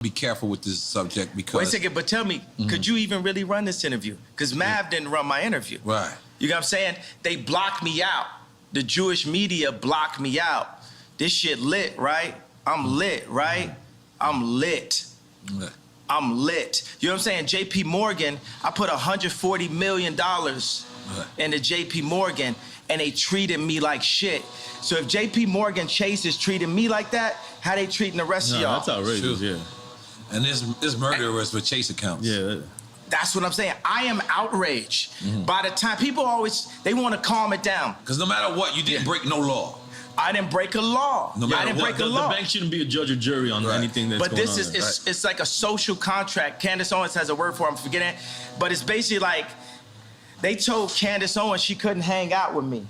be careful with this subject because... Wait a second, but tell me, could you even really run this interview? Because Mav didn't run my interview. Right. You know what I'm saying? They blocked me out. The Jewish media blocked me out. This shit lit, right? I'm lit, right? I'm lit. Right. I'm lit. You know what I'm saying? JP Morgan, I put $140 million into JP Morgan, and they treated me like shit. So if JP Morgan Chase is treating me like that, how they treating the rest of y'all? That's outrageous, Sure. yeah. And this murderers with Chase accounts. Yeah. That's what I'm saying. I am outraged. By the time, people always, they want to calm it down. Because no matter what, you didn't break no law. I didn't break a law. No matter I didn't what, break a The law. bank shouldn't be a judge or jury on anything that's But going this on. is, it's like a social contract. Candace Owens has a word for it, I'm forgetting. But it's basically like, they told Candace Owens she couldn't hang out with me.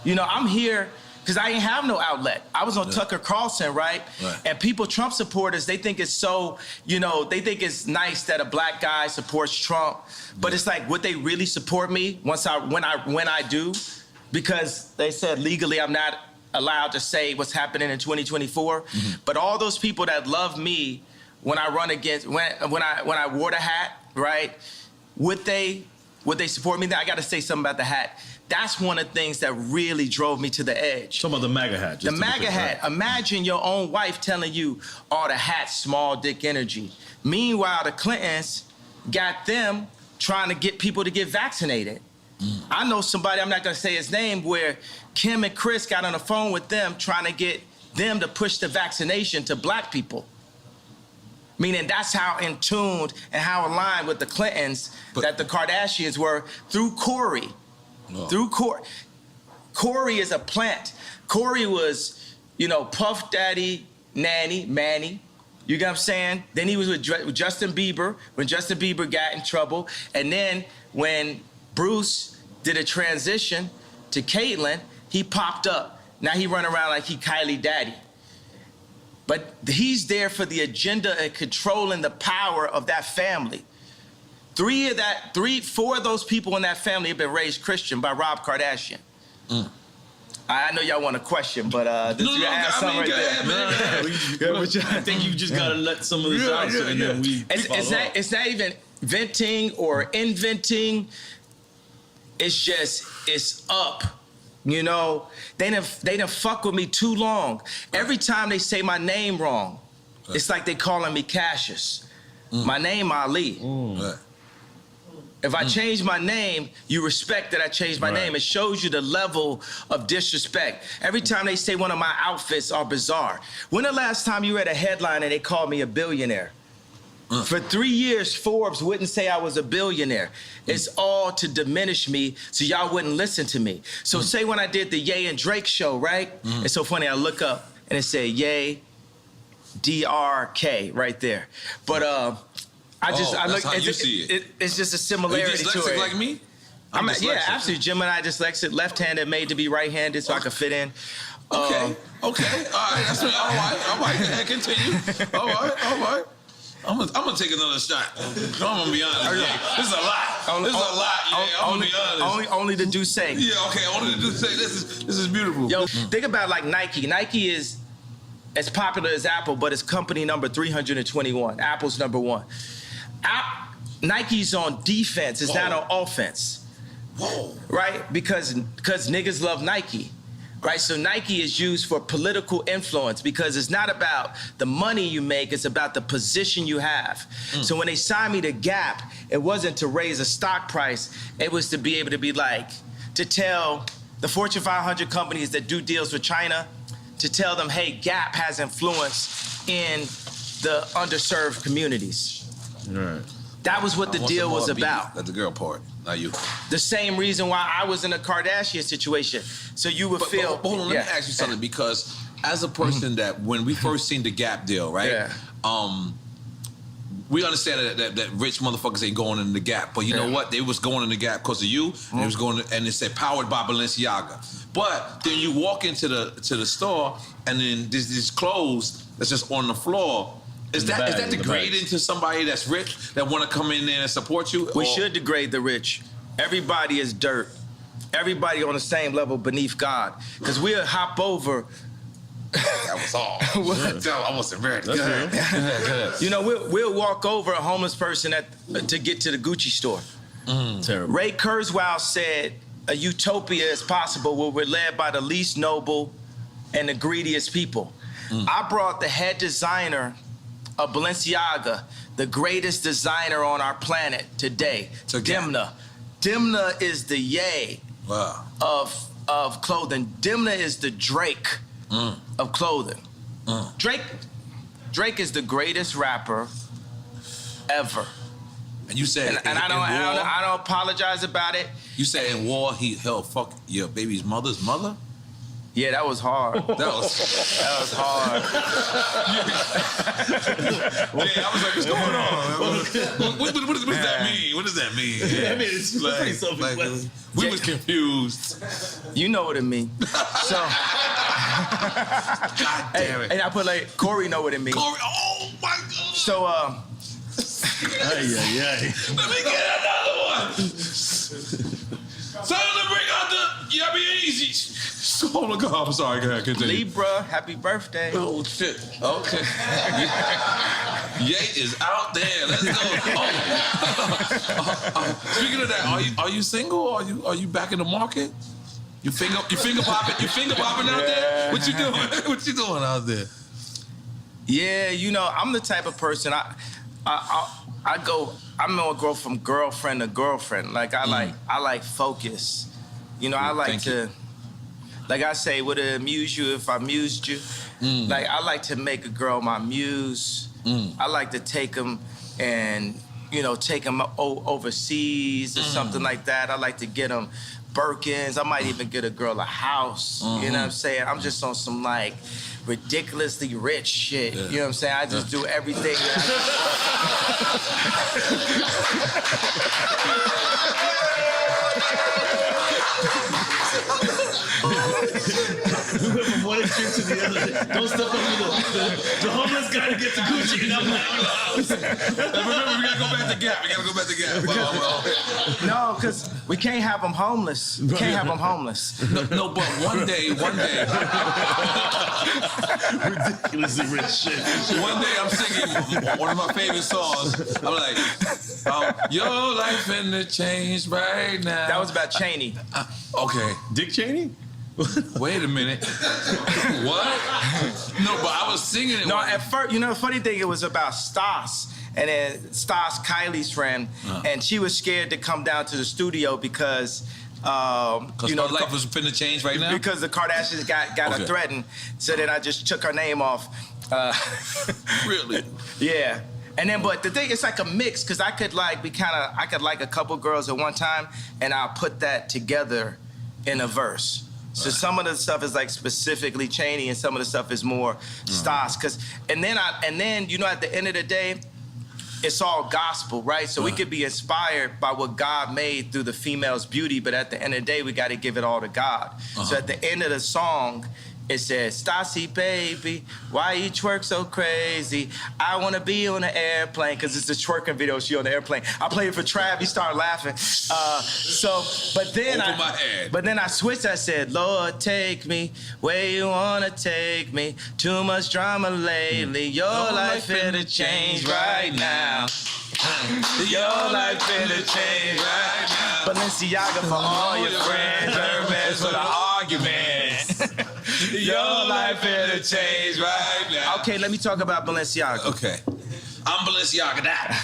You know, I'm here because I didn't have no outlet. I was on Tucker Carlson, right? And people, Trump supporters, they think it's so, you know, they think it's nice that a black guy supports Trump. But it's like, would they really support me when I do? Because they said legally I'm not allowed to say what's happening in 2024. But all those people that love me when I run against, when I wore the hat, right? Would they support me? I got to say something about the hat. That's one of the things that really drove me to the edge. Talking about the MAGA hat. The MAGA hat. Right? Imagine your own wife telling you, oh, the hat's small dick energy. Meanwhile, the Clintons got them trying to get people to get vaccinated. I know somebody, I'm not going to say his name, where Kim and Chris got on the phone with them trying to get them to push the vaccination to black people. Meaning that's how in tuned and how aligned with the Clintons that the Kardashians were through Corey. Through Corey. Corey is a plant. Corey was, you know, Puff Daddy, Manny. You get what I'm saying? Then he was with Justin Bieber when Justin Bieber got in trouble. And then when Bruce did a transition to Caitlyn, he popped up. Now he run around like he Kylie Daddy. But he's there for the agenda and controlling the power of that family. 4 of those people in that family have been raised Christian by Rob Kardashian. I know y'all want a question, but did you ask something right there? I think you just gotta let some of this out, and then we. It's not even venting or inventing. It's just, it's up. You know, they done fuck with me too long. Every time they say my name wrong, it's like they calling me Cassius. My name Ali. If I change my name, you respect that I changed my name. It shows you the level of disrespect. Every time they say one of my outfits are bizarre. When the last time you read a headline and they called me a billionaire? For 3 years, Forbes wouldn't say I was a billionaire. It's all to diminish me so y'all wouldn't listen to me. So say when I did the Ye and Drake show, right? It's so funny, I look up and it said Ye, D-R-K right there. But I look, how you see it. It's just a similarity to it. Are you dyslexic like me? Yeah, absolutely. Gemini dyslexic, left-handed, made to be right-handed so I could fit in. Okay. All right. That's me. All right. Continue. All right. I'm gonna take another shot. I'm gonna be honest. This is a lot. This is a lot. I'm gonna be honest. Only the do say. Yeah. Okay. Only the do say. This is beautiful. Yo, think about like Nike. Nike is as popular as Apple, but it's company number 321. Apple's number 1. Nike's on defense. It's not on offense. Right? Because niggas love Nike. Right, so Nike is used for political influence because it's not about the money you make, it's about the position you have. So when they signed me to Gap, it wasn't to raise a stock price, it was to be able to be like, to tell the Fortune 500 companies that do deals with China, to tell them, hey, Gap has influence in the underserved communities. Right. That was what the deal was about. That's the girl part, not you. The same reason why I was in a Kardashian situation. So you would feel. But hold on, let me ask you something, because as a person that when we first seen the Gap deal, right? We understand that rich motherfuckers ain't going in the Gap, but you know what? They was going in the Gap because of you, and it was going and it said powered by Balenciaga. But then you walk into the store, and then there's these clothes that's just on the floor. Is that degrading to somebody that's rich that want to come in there and support you? We should degrade the rich. Everybody is dirt. Everybody on the same level beneath God. Because we'll hop over That was all. I wasn't ready. That's real. Go ahead. You know, we'll walk over a homeless person to get to the Gucci store. Terrible. Ray Kurzweil said, a utopia is possible where we're led by the least noble and the greediest people. I brought the head designer of Balenciaga, the greatest designer on our planet today, Dimna. Dimna is the Ye of clothing. Dimna is the Drake of clothing. Drake is the greatest rapper ever. And you said, and I don't apologize about it. You said in war he held fuck your baby's mother's mother? Yeah, that was hard. That was hard. Yeah, I was like, what's going on? What does that mean? What does that mean? Yeah, I mean, it's pretty self-explanatory. We was confused. You know what it means. So, God damn it. And I put like, Corey know what it means. Corey, oh my God. So, Let me get another one. Tell them to bring out the Yabby Easy. Oh my God, I'm sorry. Go ahead, continue. Libra, happy birthday. Oh shit. Okay. Ye is out there. Let's go. Speaking of that, are you single? Are you back in the market? You finger popping? You finger popping out there? What you doing? What you doing out there? Yeah, you know, I'm the type of person I'm gonna go from girlfriend to girlfriend. Like I like focus. You know, I like to. Like I say, would it amuse you if I amused you? Like I like to make a girl my muse. I like to take them and, you know, take them overseas or something like that. I like to get them Birkins. I might even get a girl a house. You know what I'm saying? I'm just on some like ridiculously rich shit. You know what I'm saying? I just do everything. We went from one extreme to the other. Don't step up the homeless guy to get to Gucci and I'm like, Remember, we gotta go back to Gap. Well. No, because we can't have them homeless. We can't have them homeless. No, but one day. ridiculously rich shit. One day I'm singing one of my favorite songs. I'm like, your life finna change right now. That was about Cheney. Okay. Dick Cheney? Wait a minute. What? No, but I was singing it. No, at first, you know, the funny thing, it was about Stas. And then Stas, Kylie's friend, and she was scared to come down to the studio because you know, her life was finna change right now? Because the Kardashians got her threatened. So then I just took her name off. Really? Yeah. And then, but the thing, it's like a mix, because I could like a couple girls at one time, and I'll put that together in a verse. So some of the stuff is like specifically Cheney, and some of the stuff is more Stas. And then you know, at the end of the day, it's all gospel, right? So we could be inspired by what God made through the female's beauty, but at the end of the day, we got to give it all to God. So at the end of the song, it says, Stassi, baby, why you twerk so crazy? I want to be on an airplane, because it's a twerking video, she on the airplane. I played it for Trav, he started laughing. But then I switched, I said, Lord, take me where you want to take me. Too much drama lately, your life finna change right now. Your life finna change right now. Balenciaga for all your friends, Hermes for the argument. Your life finna change right now. Okay, let me talk about Balenciaga. Okay. I'm Balenciaga, that.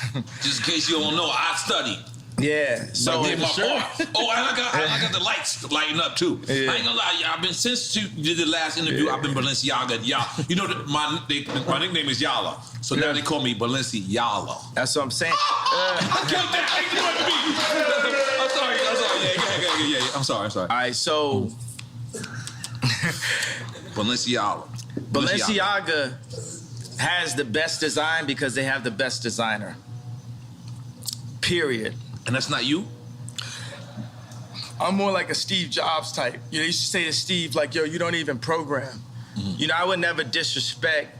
Just in case you don't know, I studied. Yeah. So I did my part. Oh, and I got the lights lighting up too. Yeah. I ain't gonna lie, I've been since you did the last interview. I've been Balenciaga. You know, my nickname is Yala, so now they call me Balenci Yala. That's what I'm saying. I killed that. I'm sorry. Yeah, I'm sorry. All right, so Balenciaga has the best design because they have the best designer. Period. And that's not you? I'm more like a Steve Jobs type. You know, you should say to Steve, like, yo, you don't even program. You know, I would never disrespect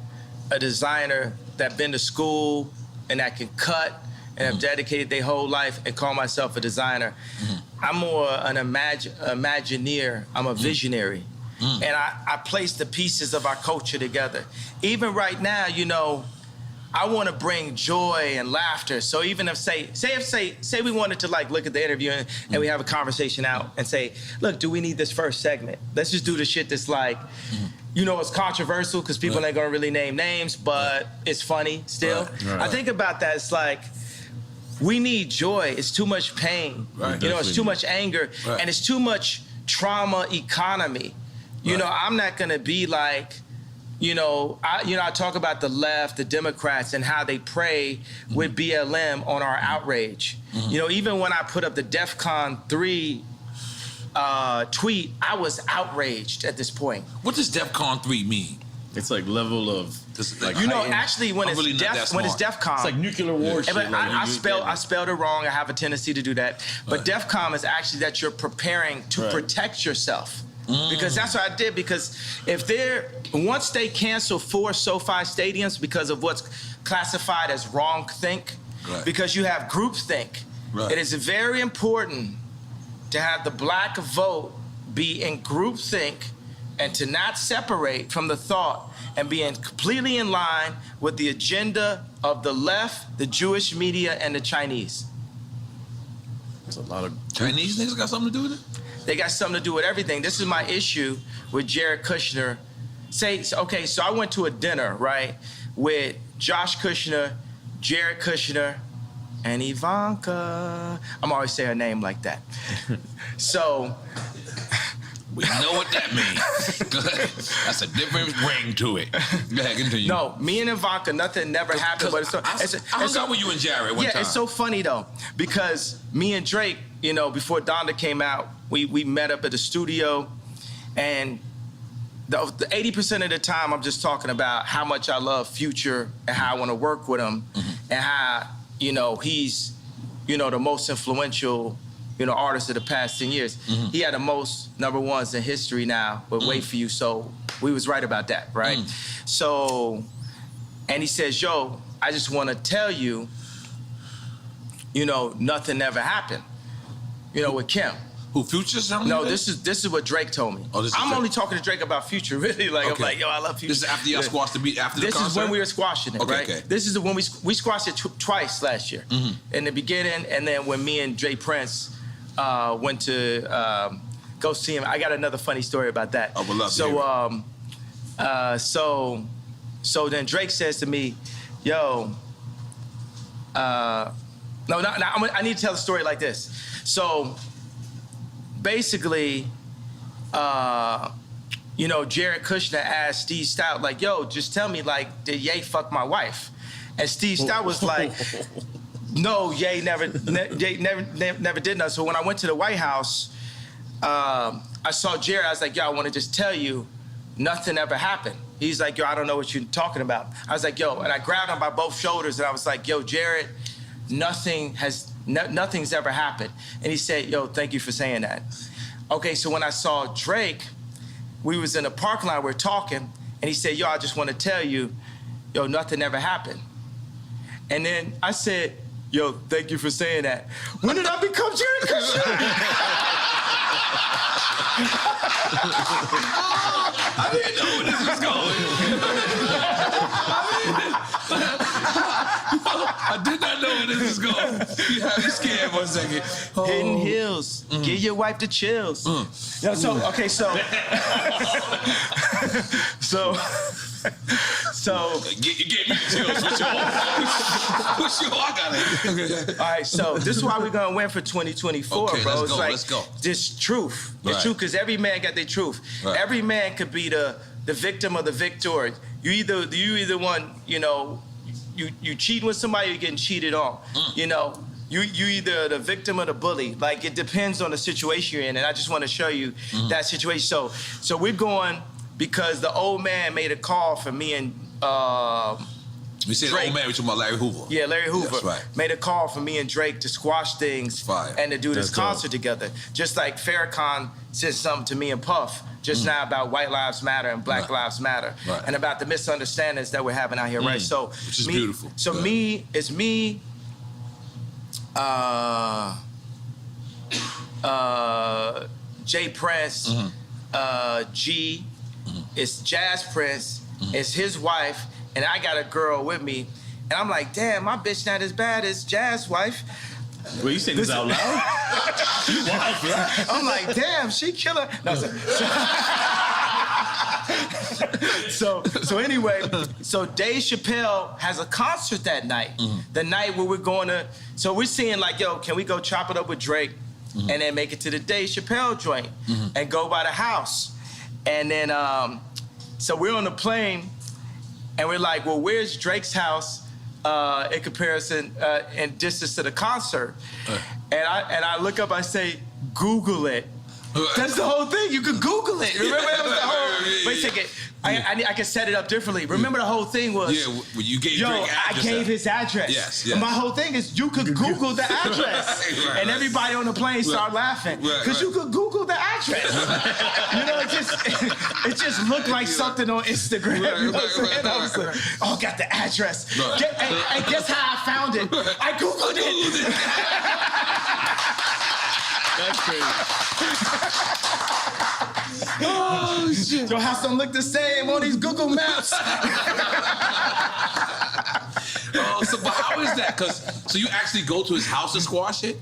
a designer that been to school and that can cut and have dedicated their whole life and call myself a designer. I'm more an Imagineer. I'm a visionary. and I place the pieces of our culture together. Even right now, you know, I want to bring joy and laughter. So even if say we wanted to like look at the interview and we have a conversation out and say, look, do we need this first segment? Let's just do the shit that's like, you know, it's controversial because people ain't gonna really name names, but it's funny still. Right. I think about that. It's like, we need joy. It's too much pain. Right. You know, it's too much anger, and it's too much trauma economy. You know, I'm not gonna be like, I talk about the left, the Democrats, and how they prey with BLM on our outrage. You know, even when I put up the DEFCON 3 tweet, I was outraged at this point. What does DEFCON 3 mean? It's like level of like You know, heightened- actually, when it's really not that when it's smart. DEFCON, it's like nuclear war shit. but like, I you- spelled it wrong. I have a tendency to do that. But DEFCON is actually that you're preparing to protect yourself. Because that's what I did. Because once they cancel 4 SoFi stadiums because of what's classified as wrongthink, because you have groupthink, it is very important to have the black vote be in groupthink and to not separate from the thought and be completely in line with the agenda of the left, the Jewish media, and the Chinese. There's a lot of Chinese niggas got something to do with it? They got something to do with everything. This is my issue with Jared Kushner. Okay, so I went to a dinner, right, with Josh Kushner, Jared Kushner, and Ivanka. I'm always saying her name like that. So We know what that means. That's a different ring to it. Go ahead, continue. no, me and Ivanka, nothing never happened. But I hung out with you and Jared one time. It's so funny though, because me and Drake, you know, before Donda came out, we met up at the studio, and the 80% of the time I'm just talking about how much I love Future and how I want to work with him, and how, you know, he's, you know, the most influential, you know, artist of the past 10 years. He had the most #1s in history now, but Wait For You, so we was right about that, right? So, and he says, yo, I just want to tell you, you know, nothing ever happened, you know, with Kim. Who, Future? No, this is what Drake told me. Oh, this is I'm Drake. only talking to Drake about Future, really. Like, Okay. I'm like, yo, I love Future. This is after y'all squashed the beat, after the This concert? is when we were squashing it, Okay, right? okay. This is when we squashed it twice last year. In the beginning, and then when me and Jay Prince went to go see him. I got another funny story about that. I would love to hear it. So then Drake says to me, yo, I need to tell the story like this. So basically, you know, Jared Kushner asked Steve Stout, like, yo, just tell me, like, did Ye fuck my wife? And Steve Stout was like, no, Ye never did nothing. So when I went to the White House, I saw Jared. I was like, yo, I want to just tell you, nothing ever happened. He's like, yo, I don't know what you're talking about. I was like, yo, and I grabbed him by both shoulders and I was like, yo, Jared, nothing's ever happened. And he said, yo, thank you for saying that. Okay, so when I saw Drake, we was in a parking lot, we were talking, and he said, yo, I just want to tell you, yo, nothing ever happened. And then I said, yo, thank you for saying that. When did I become Jared Kushner? I didn't know where this was going. I did not know where this was going. You had me scared for a second. Hidden Hills. Give your wife the chills. Yo, so, okay, so. You gave me the chills. What's your? I got it. All right, so this is why we're gonna win for 2024, Okay, bro. let's It's go, like let's go. this truth. This Right. truth, because every man got their truth. Right. Every man could be the victim of the victor. You either one, you know, you cheating with somebody, you're getting cheated on. You know, you either the victim or the bully. Like, it depends on the situation you're in, and I just want to show you that situation. So we're going because the old man made a call for me and We said Drake. old man, we talking about Larry Hoover. Yeah, Larry Hoover That's right. made a call for me and Drake to squash things Fire. and to do this That's dope. concert together. Just like Farrakhan said something to me and Puff just now about White Lives Matter and Black Right. Lives Matter, Right. and about the misunderstandings that we're having out here, right? So, Which is beautiful. So Yeah. it's me, Jay Prince, G, it's Jazz Prince, it's his wife, and I got a girl with me. And I'm like, damn, my bitch not as bad as Jazz wife. Well, you saying this out loud? You wild, bro. I'm like, damn, she killer. No, so anyway, so Dave Chappelle has a concert that night. The night where we're going to, so we're seeing like, yo, can we go chop it up with Drake and then make it to the Dave Chappelle joint and go by the house? And then, so we're on the plane and we're like, well, where's Drake's house in comparison in distance to the concert? And I look up, I say, Google it. That's the whole thing. You could Google it. Remember that was the whole. Wait a second. I can set it up differently. Remember the whole thing was. Yeah, well, you gave Drake address. I gave his address. Yes. And my whole thing is you could Google the address, and everybody on the plane start laughing because you could Google the address. You know, it just looked like something on Instagram. You know what I'm saying? I was like, oh, got the address. And guess how I found it? I Googled it. That's crazy. Oh shit! Your house don't look the same on these Google Maps. So but how is that? So you actually go to his house and squash it?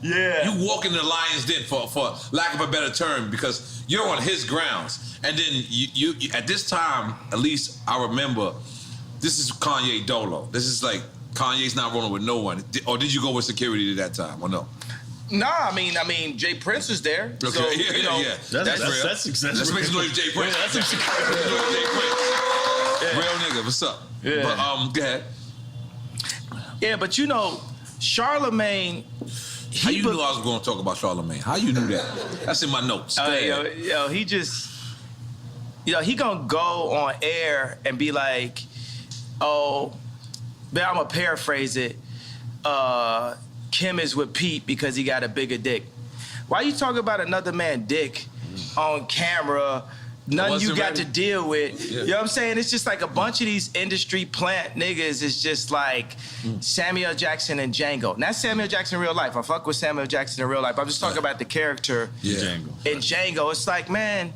Yeah. You walk in the lion's den for lack of a better term because you're on his grounds, and then you at this time, at least I remember, this is Kanye Dolo. This is like Kanye's not rolling with no one. Or did you go with security at that time? Or no? Nah, I mean, Jay Prince is there. Okay, so, yeah. That's real. That's success. Let's make some noise, Jay Prince. Yeah, that's Jay Prince. Real nigga, what's up? Yeah. But go ahead. Yeah, but you know, Charlemagne. How you knew I was going to talk about Charlemagne? How you knew that? That's in my notes. He just, he gonna go on air and be like, oh, but I'm gonna paraphrase it. Kim is with Pete because he got a bigger dick. Why you talking about another man's dick on camera? Nothing you got to deal with. Yeah. You know what I'm saying? It's just like a bunch of these industry plant niggas is just like Samuel Jackson and Django. Not Samuel Jackson in real life. I fuck with Samuel Jackson in real life. I'm just talking about the character in Django. It's like, man,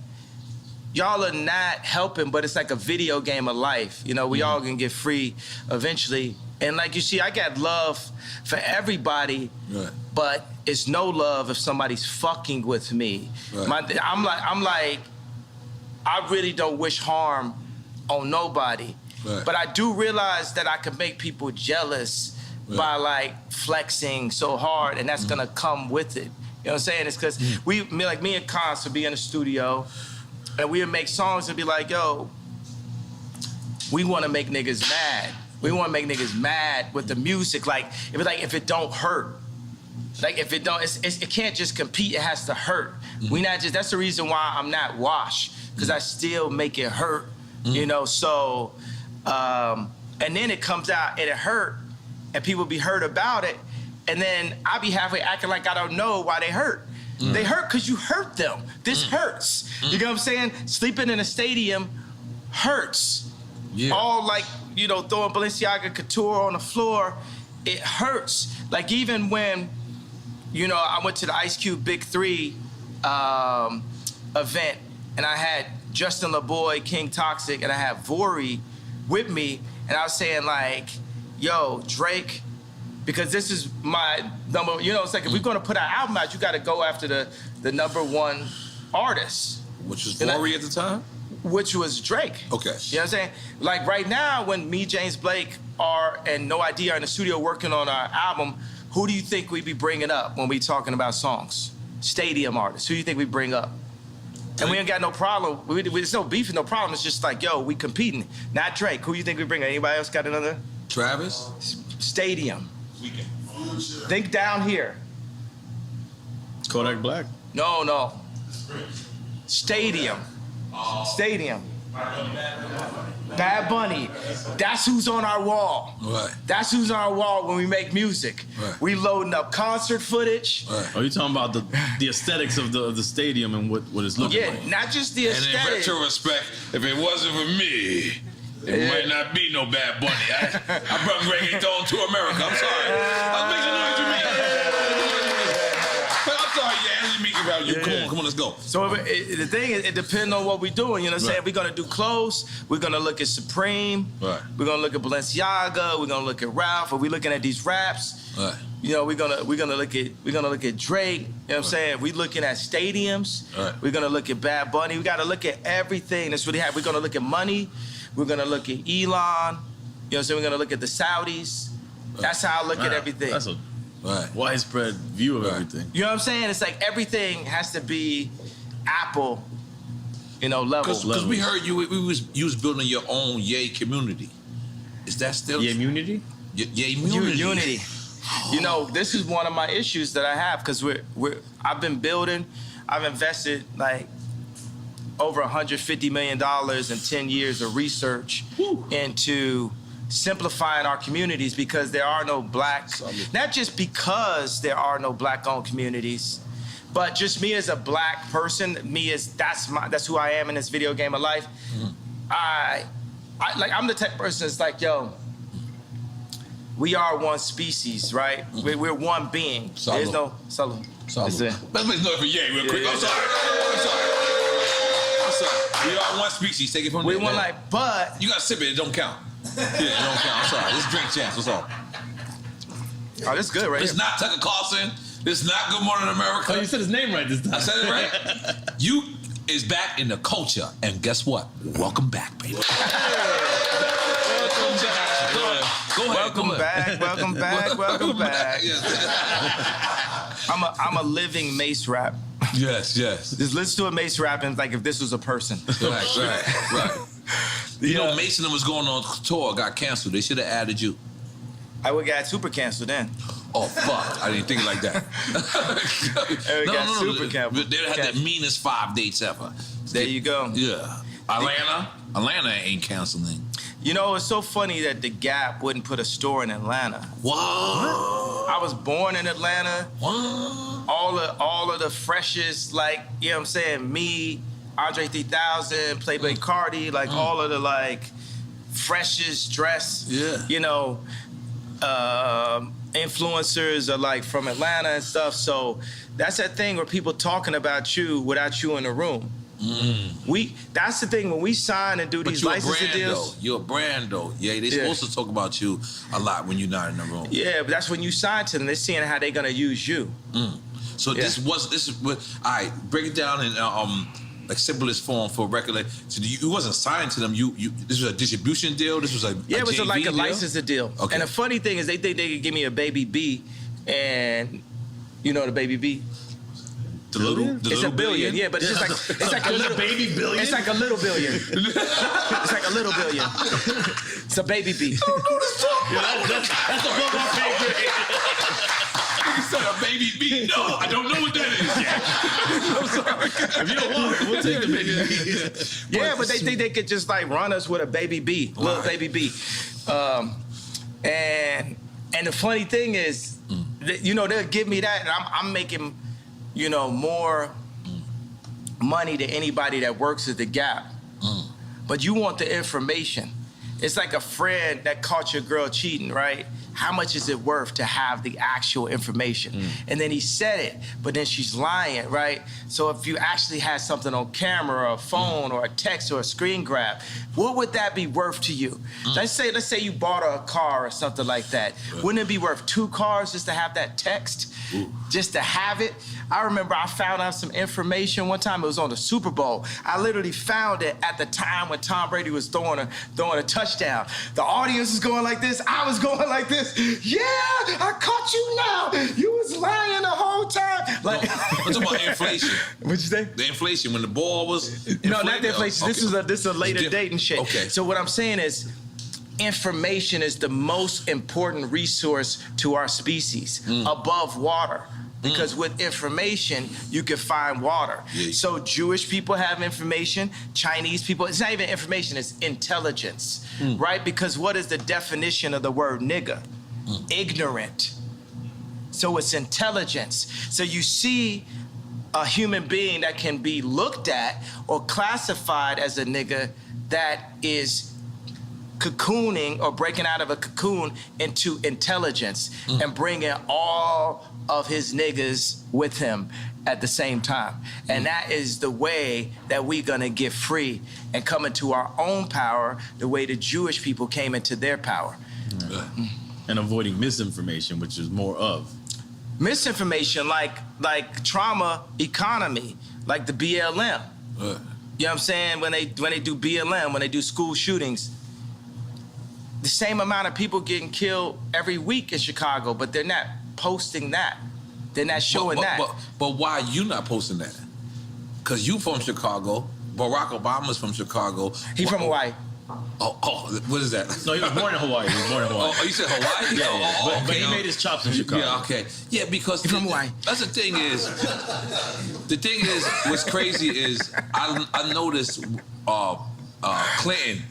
y'all are not helping, but it's like a video game of life. You know, we all gonna get free eventually. And like you see, I got love for everybody, but it's no love if somebody's fucking with me. Right. I'm like, I really don't wish harm on nobody. Right. But I do realize that I can make people jealous by like flexing so hard, and that's gonna come with it. You know what I'm saying? It's because me and Cons would be in the studio, and we would make songs and be like, yo, we wanna make niggas mad. We want to make niggas mad with the music. Like if it don't hurt. Like if it don't, it can't just compete. It has to hurt. We not just. That's the reason why I'm not Wash, because I still make it hurt. You know. So, and then it comes out and it hurt, and people be hurt about it, and then I be halfway acting like I don't know why they hurt. They hurt because you hurt them. This hurts. You know what I'm saying? Sleeping in a stadium hurts. Yeah. All like, throwing Balenciaga Couture on the floor, it hurts. Like even when, I went to the Ice Cube Big 3 event, and I had Justin LaBoy, King Toxic, and I had Vori with me, and I was saying like, yo, Drake, because this is my number, it's like if we're gonna put our album out, you gotta go after the #1 artist. Which was Vori at the time? Which was Drake. Okay. You know what I'm saying? Like right now, when me, James Blake, and No ID are in the studio working on our album, who do you think we be bringing up when we talking about songs? Stadium artists. Who do you think we bring up? And we ain't got no problem. There's no beef and no problem. It's just like, yo, we competing. Not Drake. Who do you think we bring? Anybody else got another? Travis? Stadium. Think down here. Kodak Black. No. Stadium. Stadium. Bad Bunny. That's who's on our wall. Right. That's who's on our wall when we make music. Right. We loading up concert footage. Right. Are you talking about the aesthetics of the stadium and what it's looking like? Yeah, not just the aesthetic. And in retrospect, if it wasn't for me, there might not be no Bad Bunny. I brought reggaeton to America. I'm sorry. I was making noise for me. I'm sorry, yeah, let me make it about you. Come on, let's go. go. So the thing is, it depends on what we're doing. You know what I'm saying? We're gonna do clothes. We're gonna look at Supreme. Right. We're gonna look at Balenciaga. We're gonna look at Ralph. If we're looking at these raps, Right. you know, we're gonna look at Drake. You know what I'm saying? We're looking at stadiums. Right. We're gonna look at Bad Bunny. We gotta look at everything that's really happening. We're gonna look at money. We're gonna look at Elon. You know what I'm saying? We're gonna look at the Saudis. That's how I look at everything. That's a Right. widespread view of everything. You know what I'm saying? It's like everything has to be Apple, you know, level. Because we heard you was building your own Yay community. Is that still Yeah, immunity? Yay community? Unity. You know, this is one of my issues that I have because I've been building. I've invested like over $150 million in 10 years of research into simplifying our communities because there are no black, not just because there are no black-owned communities, but just me as a black person, that's who I am in this video game of life. I'm the type of person that's like, yo, we are one species, right? We're one being. Salud. There's no salud. Let's That's make noise for Yay real quick. Yeah. I'm sorry. We are one species. Take it from We there. one man. like, but You got to sip it. It don't count. Yeah, it don't count. I'm sorry. This drink chance. What's up? oh, this good, right? It's not Tucker Carlson. It's not Good Morning America. Oh, you said his name right this time. I said it right. You is back in the culture, and guess what? Welcome back, baby. Welcome back. Go ahead. Welcome back. Welcome back. Welcome back. Yes, I'm a living Mace rap. yes. Just listen to a Mace rapping like if this was a person. Right. You know, Mason was going on tour, got canceled. They should have added you. I would got super canceled then. Oh, fuck. I didn't think it like that. got super canceled. They had the meanest 5 dates ever. There you go. Yeah. Atlanta ain't canceling. You know, it's so funny that the Gap wouldn't put a store in Atlanta. What? I was born in Atlanta. What? All of the freshest, like, you know what I'm saying, me, Andre 3000, Playboy Cardi, like all of the like freshest dress, you know, influencers are like from Atlanta and stuff. So that's that thing where people talking about you without you in the room. That's the thing when we sign and do But these you're licensing a brand, deals. though. You're a brand, though. Yeah, they supposed to talk about you a lot when you're not in the room. Yeah, but that's when you sign to them. They're seeing how they're gonna use you. So this is what. All right, break it down in like simplest form for a record. Like, so you wasn't signed to them. This was a distribution deal. This was a It was JV like a deal? licensing deal. Okay. And the funny thing is they think they could give me a baby B, and you know the baby B. The little It's a billion, yeah, but it's just like it's like a little baby billion. It's like a little billion. It's like a little billion. It's a baby B. That's above our pay grade. You said a baby B. No, I don't know what that is yet. I'm sorry. If you don't want it, we'll take the baby. Yeah, but they think they could just like run us with a baby B, little baby B. And the funny thing is, you know, they'll give me that, and I'm making, you know, more money than anybody that works at the Gap. But you want the information. It's like a friend that caught your girl cheating, right? How much is it worth to have the actual information? And then he said it, but then she's lying, right? So if you actually had something on camera or a phone or a text or a screen grab, what would that be worth to you? Let's say you bought a car or something like that. Wouldn't it be worth 2 cars just to have that text? Just to have it? I remember I found out some information one time. It was on the Super Bowl. I literally found it at the time when Tom Brady was throwing a touchdown. The audience was going like this. I was going like this. Yeah, I caught you now. You was lying the whole time. Like, I'm talking about inflation. What'd you say? The inflation when the ball was. No, not the inflation. Okay. This is a later date and shit. Okay. So what I'm saying is, information is the most important resource to our species above water. Because with information, you can find water. Yeah. So Jewish people have information, Chinese people, it's not even information, it's intelligence, right? Because what is the definition of the word nigga? Ignorant. So it's intelligence. So you see a human being that can be looked at or classified as a nigga that is cocooning or breaking out of a cocoon into intelligence and bringing all of his niggas with him. at the same time. And that is the way that we're gonna get free and come into our own power, the way the Jewish people came into their power. And avoiding misinformation, which is more of. Misinformation, like trauma economy, like the BLM. You know what I'm saying? When they do BLM, when they do school shootings, the same amount of people getting killed every week in Chicago, but they're not posting that. They're not showing that. But why you not posting that? Because you from Chicago. Barack Obama's from Chicago. He from Hawaii. Oh, what is that? No, he was born in Hawaii. Oh, you said Hawaii? Yeah. But he made his chops in Chicago. Yeah, okay. Yeah, because from Hawaii. That's the thing is, what's crazy is I noticed Clinton.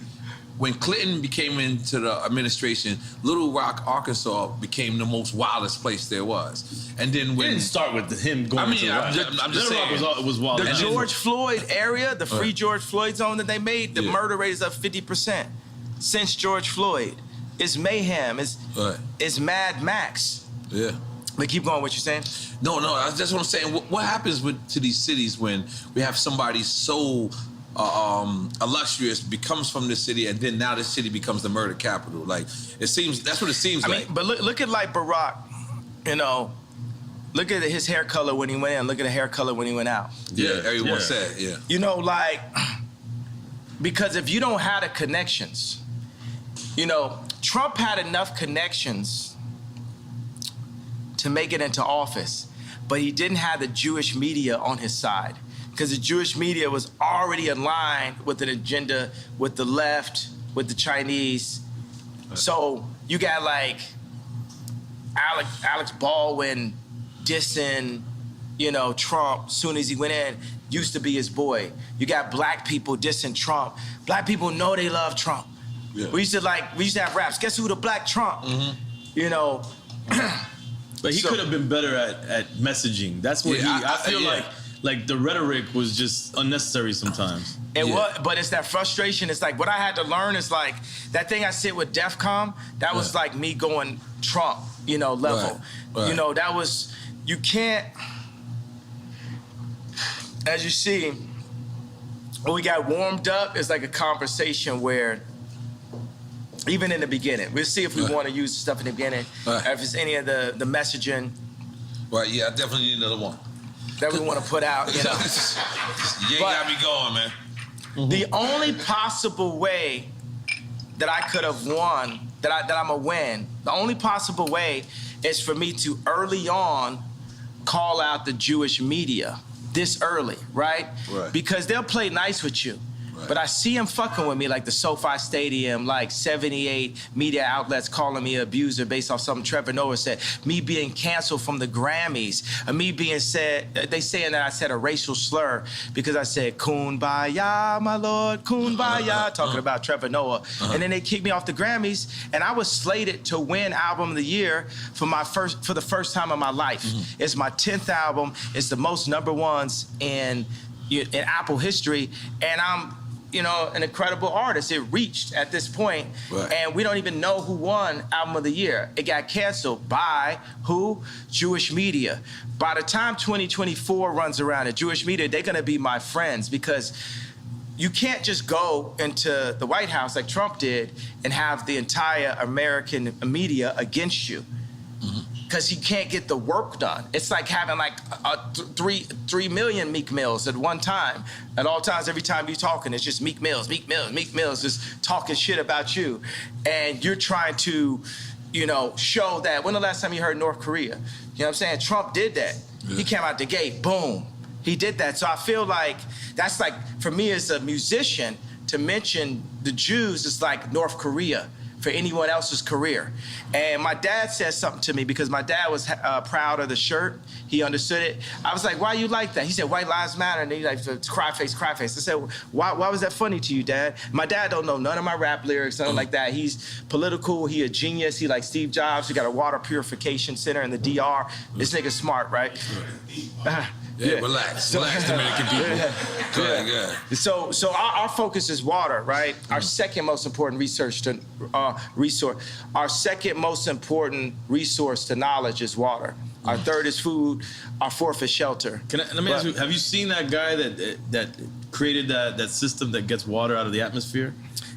When Clinton became into the administration, Little Rock, Arkansas became the most wildest place there was. And then when... It didn't start with him going I'm just saying. Little Rock was wild. The George Floyd area, the free George Floyd zone that they made, the murder rate is up 50% since George Floyd. It's mayhem. It's Mad Max. Yeah. But keep going, what you're saying? No, that's what I'm saying. What happens to these cities when we have somebody so... illustrious becomes from this city, and then now this city becomes the murder capital. Like that's what it seems like. I mean, but look at like Barack, you know, look at his hair color when he went in, look at the hair color when he went out. Yeah, everyone said, You know, like, because if you don't have the connections, you know, Trump had enough connections to make it into office, but he didn't have the Jewish media on his side. Because the Jewish media was already aligned with an agenda with the left, with the Chinese. So you got like Alex Baldwin dissing, you know, Trump soon as he went in, used to be his boy. You got black people dissing Trump. Black people know they love Trump. Yeah. We used to have raps. Guess who the black Trump? Mm-hmm. You know. But he could have been better at messaging. That's what I feel like the rhetoric was just unnecessary sometimes. But it's that frustration. It's like what I had to learn is like that thing I said with DEFCON, that was like me going Trump, you know, level. Right. You know, that was, you can't, as you see, when we got warmed up, it's like a conversation where, even in the beginning, we'll see if we want to use stuff in the beginning, if it's any of the messaging. Right, yeah, I definitely need another one. That we want to put out, you know. You got me going, man. Mm-hmm. The only possible way that I could have won, that I'm a win, the only possible way is for me to early on call out the Jewish media this early, right? Because they'll play nice with you. But I see him fucking with me, like the SoFi Stadium, like 78 media outlets calling me an abuser based off something Trevor Noah said. Me being canceled from the Grammys, me being said, they saying that I said a racial slur because I said, Kumbaya, my lord, Kumbaya, talking about Trevor Noah. And then they kicked me off the Grammys, and I was slated to win Album of the Year for the first time in my life. It's my 10th album. It's the most #1s in Apple history, and I'm, you know, an incredible artist. It reached at this point, and we don't even know who won Album of the Year. It got canceled by who? Jewish media. By the time 2024 runs around, the Jewish media, they're gonna be my friends, because you can't just go into the White House like Trump did and have the entire American media against you. Because he can't get the work done. It's like having like 3 million Meek Mills at one time. At all times, every time you're talking, it's just Meek Mills, just talking shit about you. And you're trying to, you know, show that. When the last time you heard North Korea? You know what I'm saying? Trump did that. He came out the gate, boom. He did that. So I feel like that's like, for me as a musician, to mention the Jews is like North Korea for anyone else's career. And my dad said something to me, because my dad was proud of the shirt. He understood it. I was like, why you like that? He said, White Lives Matter. And he like, cry face, cry face. I said, why was that funny to you, Dad? My dad don't know none of my rap lyrics, nothing like that. He's political, he a genius. He like Steve Jobs. He got a water purification center in the DR. This nigga's smart, right? Yeah, relax, Dominican people. Go ahead. So our focus is water, right? Our second most important resource. Our second most important resource to knowledge is water. Our third is food. Our fourth is shelter. Let me ask you: have you seen that guy that created that system that gets water out of the atmosphere?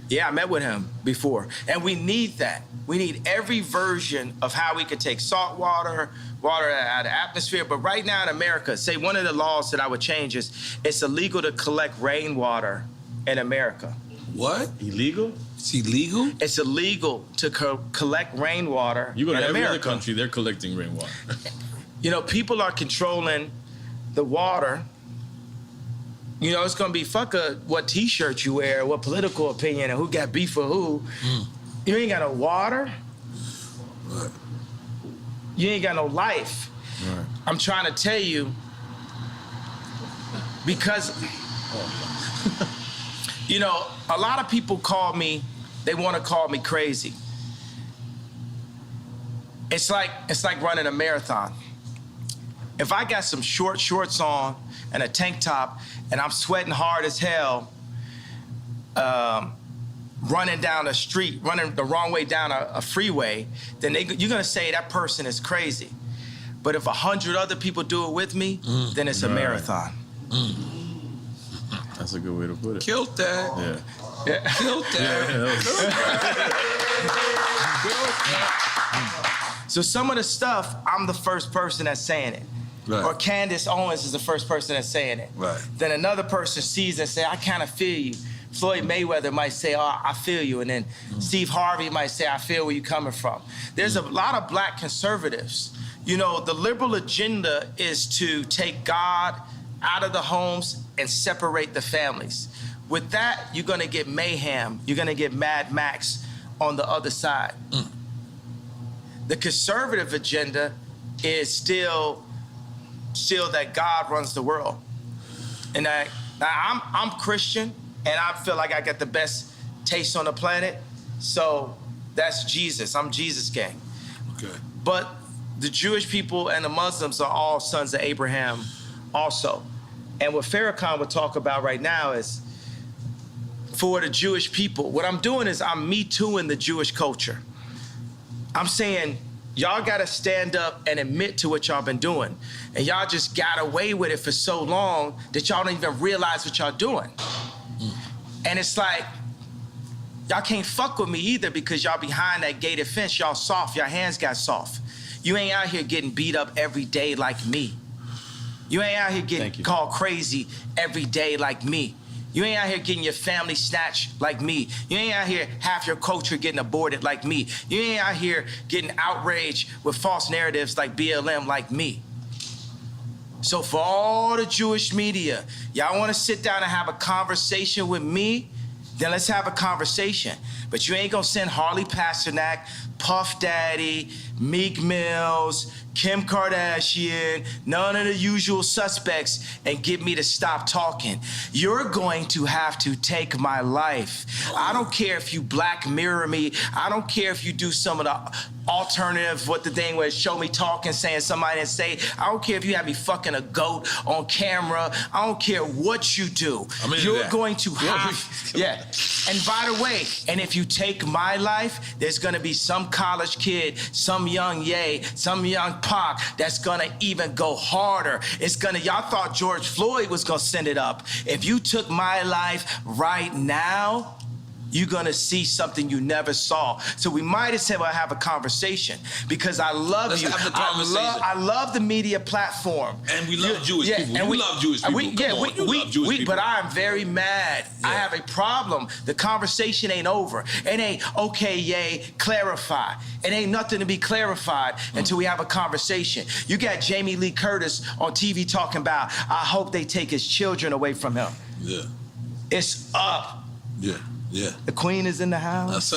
Yeah, I met with him before. And we need that. We need every version of how we could take salt water out of the atmosphere. But right now in America, say one of the laws that I would change is it's illegal to collect rainwater in America. What? Illegal? It's illegal? It's illegal to collect rainwater in America. You go to every other country, they're collecting rainwater. You know, people are controlling the water. You know, it's gonna be what T-shirt you wear, what political opinion, and who got beef with who. You ain't got no water. Right. You ain't got no life. Right. I'm trying to tell you, because you know, a lot of people they want to call me crazy. It's like running a marathon. If I got some short shorts on and a tank top and I'm sweating hard as hell, running down a street, running the wrong way down a freeway, then you're gonna say that person is crazy. But if 100 other people do it with me, then it's a marathon. That's a good way to put it. Killed that. Yeah. Killed that. So some of the stuff, I'm the first person that's saying it. Right. Or Candace Owens is the first person that's saying it. Right. Then another person sees it and say, I kind of feel you. Floyd Mayweather might say, oh, I feel you. And then Steve Harvey might say, I feel where you're coming from. There's a lot of black conservatives. You know, the liberal agenda is to take God out of the homes and separate the families. With that, you're gonna get mayhem. You're gonna get Mad Max on the other side. The conservative agenda is still that God runs the world. And I'm Christian, and I feel like I got the best taste on the planet. So that's Jesus. I'm Jesus gang. Okay. But the Jewish people and the Muslims are all sons of Abraham also. And what Farrakhan would talk about right now is for the Jewish people, what I'm doing is I'm Me Tooing the Jewish culture. I'm saying, y'all gotta stand up and admit to what y'all been doing. And y'all just got away with it for so long that y'all don't even realize what y'all doing. And it's like, y'all can't fuck with me either because y'all behind that gated fence, y'all soft, your hands got soft. You ain't out here getting beat up every day like me. You ain't out here getting called crazy every day like me. You ain't out here getting your family snatched like me. You ain't out here half your culture getting aborted like me. You ain't out here getting outraged with false narratives like BLM like me. So for all the Jewish media, y'all want to sit down and have a conversation with me? Then let's have a conversation. But you ain't gonna send Harley Pasternak, Puff Daddy, Meek Mills, Kim Kardashian, none of the usual suspects and get me to stop talking. You're going to have to take my life. I don't care if you Black Mirror me. I don't care if you do some of the alternative, what the thing was, show me talking, saying somebody didn't say. I don't care if you have me fucking a goat on camera. I don't care what you do. You're going to have, And by the way, and if you take my life, there's gonna be some college kid, some young Ye, some young Pac that's gonna even go harder. It's gonna, y'all thought George Floyd was gonna send it up. If you took my life right now, you're gonna see something you never saw. So we might as well have a conversation because I love Let's you. have the conversation. I love the media platform. And we love Jewish people. And we love Jewish people. You love Jewish people. But I'm very mad. I have a problem. The conversation ain't over. It ain't, okay, yay, clarify. It ain't nothing to be clarified until we have a conversation. You got Jamie Lee Curtis on TV talking about, I hope they take his children away from him. Yeah. It's up. Yeah. Yeah. The Queen is in the house.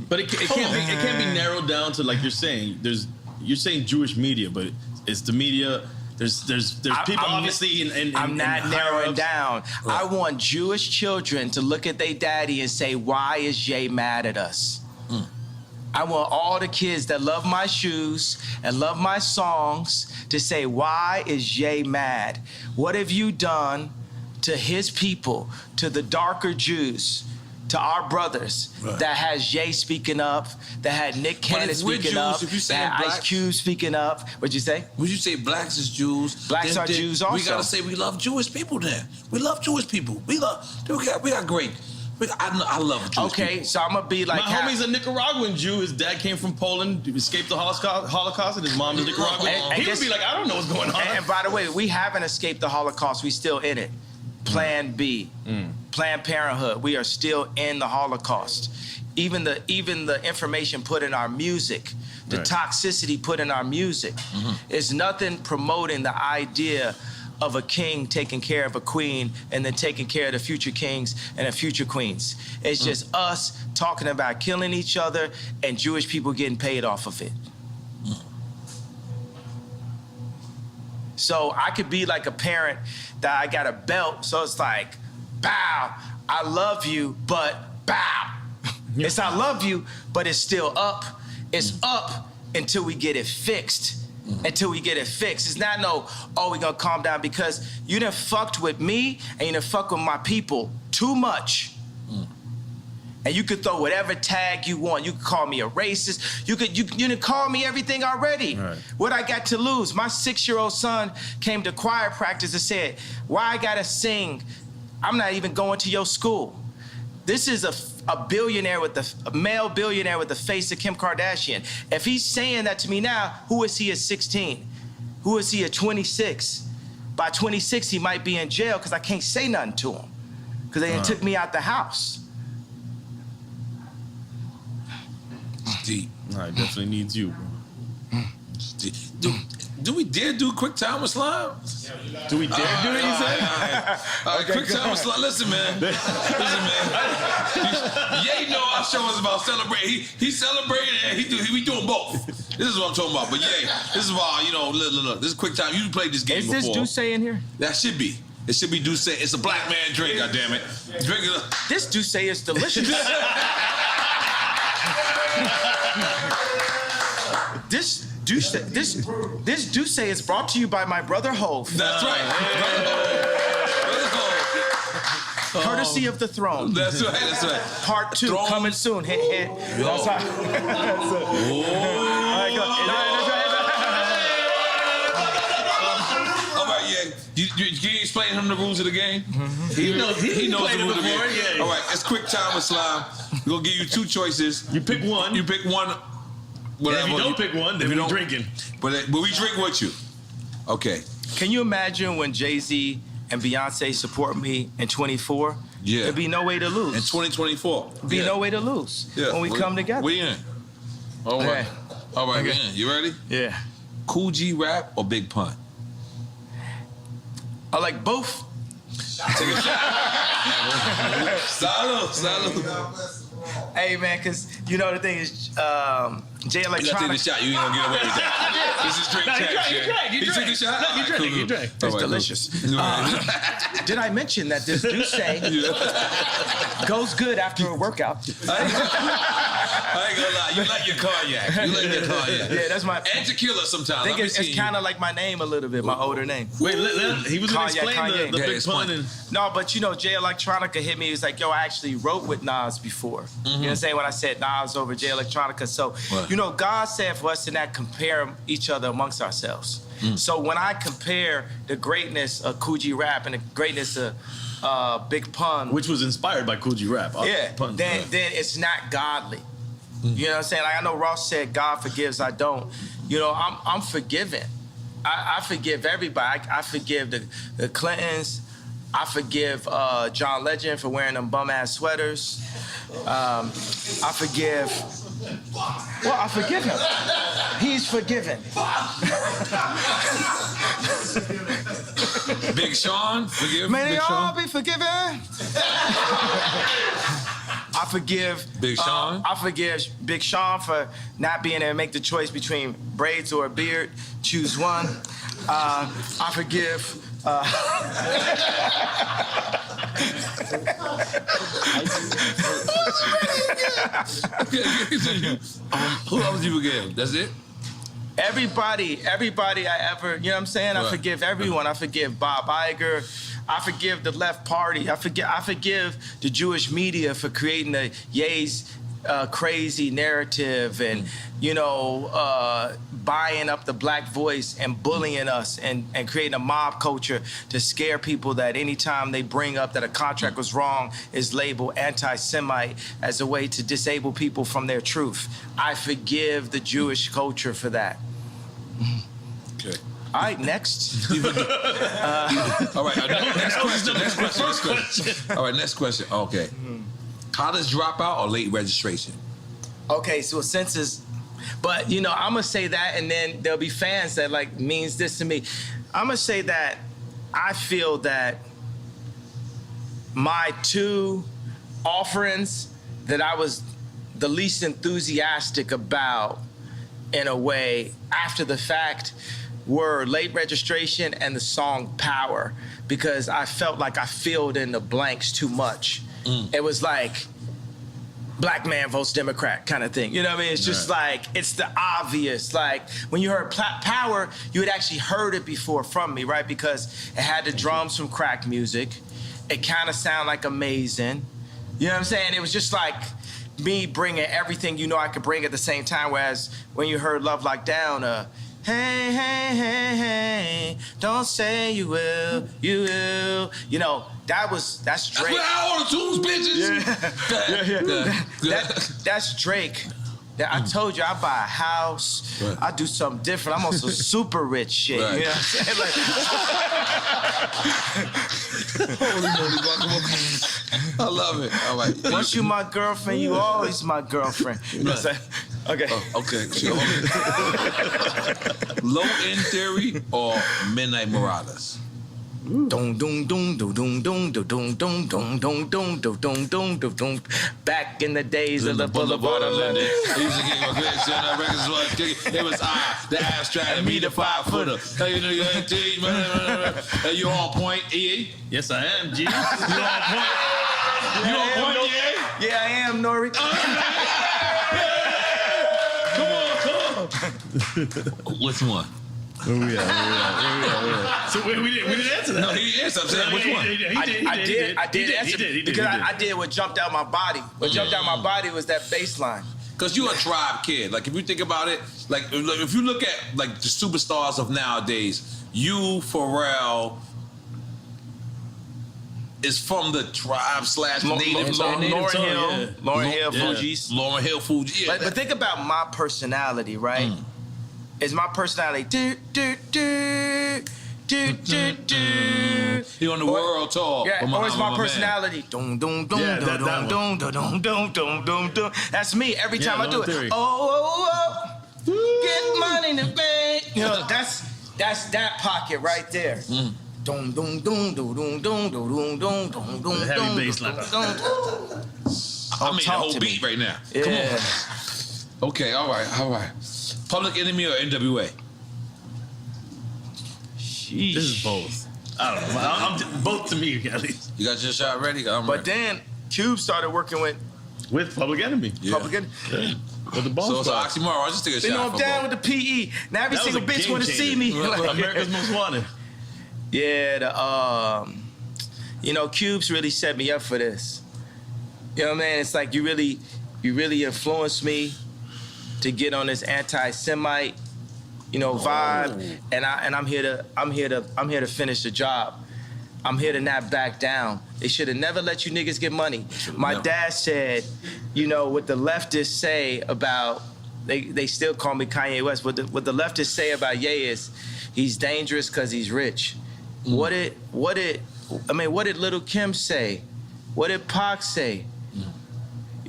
But it can't be narrowed down to, like you're saying. You're saying Jewish media, but it's the media. There's people obviously in I'm not narrowing down. Right. I want Jewish children to look at their daddy and say, why is Jay mad at us? I want all the kids that love my shoes and love my songs to say, why is Ye mad? What have you done to his people, to the darker Jews, to our brothers that has Ye speaking up, that had Nick Cannon speaking up, that had Ice Cube speaking up? What'd you say? Would you say blacks is Jews? Blacks are Jews also. We gotta say we love Jewish people then. We love Jewish people. We got great. I love Jewish people. So I'm gonna be like my homie's a Nicaraguan Jew. His dad came from Poland, escaped the Holocaust, and his mom is Nicaraguan. He would be like, I don't know what's going on. And by the way, we haven't escaped the Holocaust. We still in it. Plan B, Planned Parenthood. We are still in the Holocaust. Even the information put in our music, the toxicity put in our music, is nothing promoting the idea of a king taking care of a queen and then taking care of the future kings and the future queens. It's just us talking about killing each other and Jewish people getting paid off of it. So I could be like a parent that I got a belt, so it's like, bow, I love you, but bow. It's I love you, but it's still up. It's up until we get it fixed. Until we get it fixed. It's not we gonna calm down because you done fucked with me and you done fucked with my people too much. And you could throw whatever tag you want. You could call me a racist. You done call me everything already. What I got to lose? My 6-year-old son came to choir practice and said, why I gotta sing? I'm not even going to your school. This is a billionaire a male billionaire with the face of Kim Kardashian. If he's saying that to me now, who is he at 16? Who is he at 26? By 26, he might be in jail because I can't say nothing to him because they took me out the house. It's deep. I definitely needs you, bro. Do we dare do quick time with slime? Do we dare do it, you say? All right, quick time with slime. Listen, man. Ye know our show is about celebrating. He celebrating and we doing both. This is what I'm talking about. But Ye, this is why, look, this is quick time. You played this game before. Is this Duce in here? That should be. It should be Duce. It's a black man drink, goddammit. Drink it. This Duce is delicious. This Duce is brought to you by my brother Hove. That's right. Courtesy of the throne. That's right. Part 2 coming soon. Hit. That's right. That's it. All right, Ye. You explain him the rules of the game? He knows the rules of the game. Yeah. All right, it's quick time with slime. We're gonna give you 2 choices. You pick one. Whatever. If you don't pick one, then we're drinking. But we drink with you. Okay. Can you imagine when Jay-Z and Beyonce support me in 24? Yeah. There'd be no way to lose. In 2024. There'd be no way to lose when we come together. We in. All right. All right, we in. You ready? Yeah. Cool G rap or Big Pun? I like both. Take a shot. Salud. Hey, man, because the thing is, Jay Electronica. You gotta take the shot. You ain't gonna get away with that. This is drink check. You took a shot? You drank. It's delicious. Did I mention that this Duce goes good after a workout? I ain't gonna lie. You like your cognac. Yeah, that's my... And tequila sometimes. I think it's kind of like my name a little bit, my older name. Wait, he was gonna explain the Big Pun. No, but Jay Electronica hit me. He was like, yo, I actually wrote with Nas before. You know what I'm saying? When I said Nas over Jay Electronica. So, God said for us to not compare each other amongst ourselves. So when I compare the greatness of Kool G Rap and the greatness of Big Pun, which was inspired by Kool G Rap, then it's not godly. You know what I'm saying? Like I know Ross said, God forgives, I don't. I'm forgiving. I forgive everybody. I forgive the Clintons. I forgive John Legend for wearing them bum-ass sweaters. I forgive... Well, I forgive him. He's forgiven. Big Sean, forgive May Big they all Sean. be forgiven. I forgive Big Sean. I forgive Big Sean for not being able to make the choice between braids or a beard. Choose one. I forgive. Who else you forgive? That's it? Everybody I ever, you know what I'm saying? I forgive everyone. I forgive Bob Iger. I forgive the left party. I forgive the Jewish media for creating the Ye's crazy narrative and, buying up the black voice and bullying us and creating a mob culture to scare people that anytime they bring up that a contract was wrong is labeled anti-Semite as a way to disable people from their truth. I forgive the Jewish culture for that. Okay. All right, next. All right, next question. All right, next question. Okay. College dropout or late registration? Okay, so but I'm gonna say that, and then there'll be fans that means this to me. I'm gonna say that I feel that my two offerings that I was the least enthusiastic about in a way after the fact were late registration and the song Power, because I felt like I filled in the blanks too much. It was like black man votes Democrat kind of thing. You know what I mean? It's just it's the obvious. Like when you heard Power, you had actually heard it before from me, right? Because it had the drums from crack music. It kind of sounded like Amazing. You know what I'm saying? It was just like me bringing everything I could bring at the same time. Whereas when you heard Love Like Down, hey, hey, hey, hey, don't say you will, you will. That's Drake. That's all the tunes, bitches. Yeah. That's Drake. I told you I buy a house. Right. I do something different. I'm on some super rich shit. Right. You know what I'm saying? Holy moly, I love it. All right. Once you my girlfriend, you always my girlfriend. You know what I'm saying? Okay. Okay. Low End Theory or Midnight Marauders? Dum dum dum dum dum dum dum dum dum dum dum dum dum dum dum dum. Back in the days of the Boulevard of London. I used to get my grades on that records was kicking. It was the abstract, and me the 5-footer. You on point, EA? Yes, I am, G. You on point? You on point, EA? Yeah, I am, Nori. Come on. Which one? Where we at? So we didn't answer that. No, he didn't answer. I'm saying which one? I did answer because I did what jumped out my body. What jumped out my body was that bass line. Because you're a tribe kid. Like, if you think about it, like if you look at, the superstars of nowadays, Pharrell is from the tribe / native. Lauryn Hill, Fugees. Lauryn Hill, Fugees. Yeah. But think about my personality, right? Is my personality He on the world tour. Yeah, or is my personality dum dum dum dum dum dum dum dum dum dum. That's me every time I do it. Oh, get money in the bank. That's that pocket right there. Dum dum dum dum dum dum dum dum dum dum. Heavy bass line. I made the whole beat right now. Yeah. Come on. Okay, all right. Public Enemy or NWA? Sheesh. This is both. I don't know. I'm both to me, at least. You got your shot ready? I'm but ready. then Cube started working with Public Enemy. Yeah. Public Enemy. Yeah. With the boss. So it's an oxymoron. I just take a shot. I'm down with the PE. Now every single bitch want to see me. America's Most Wanted. Yeah, Cube's really set me up for this. You know what I mean? It's like you really influenced me to get on this anti-Semite, vibe, and I'm here to finish the job. I'm here to not back down. They should have never let you niggas get money. My dad said, what the leftists say about they still call me Kanye West. What the leftists say about Ye is he's dangerous because he's rich. What did Little Kim say? What did Pac say?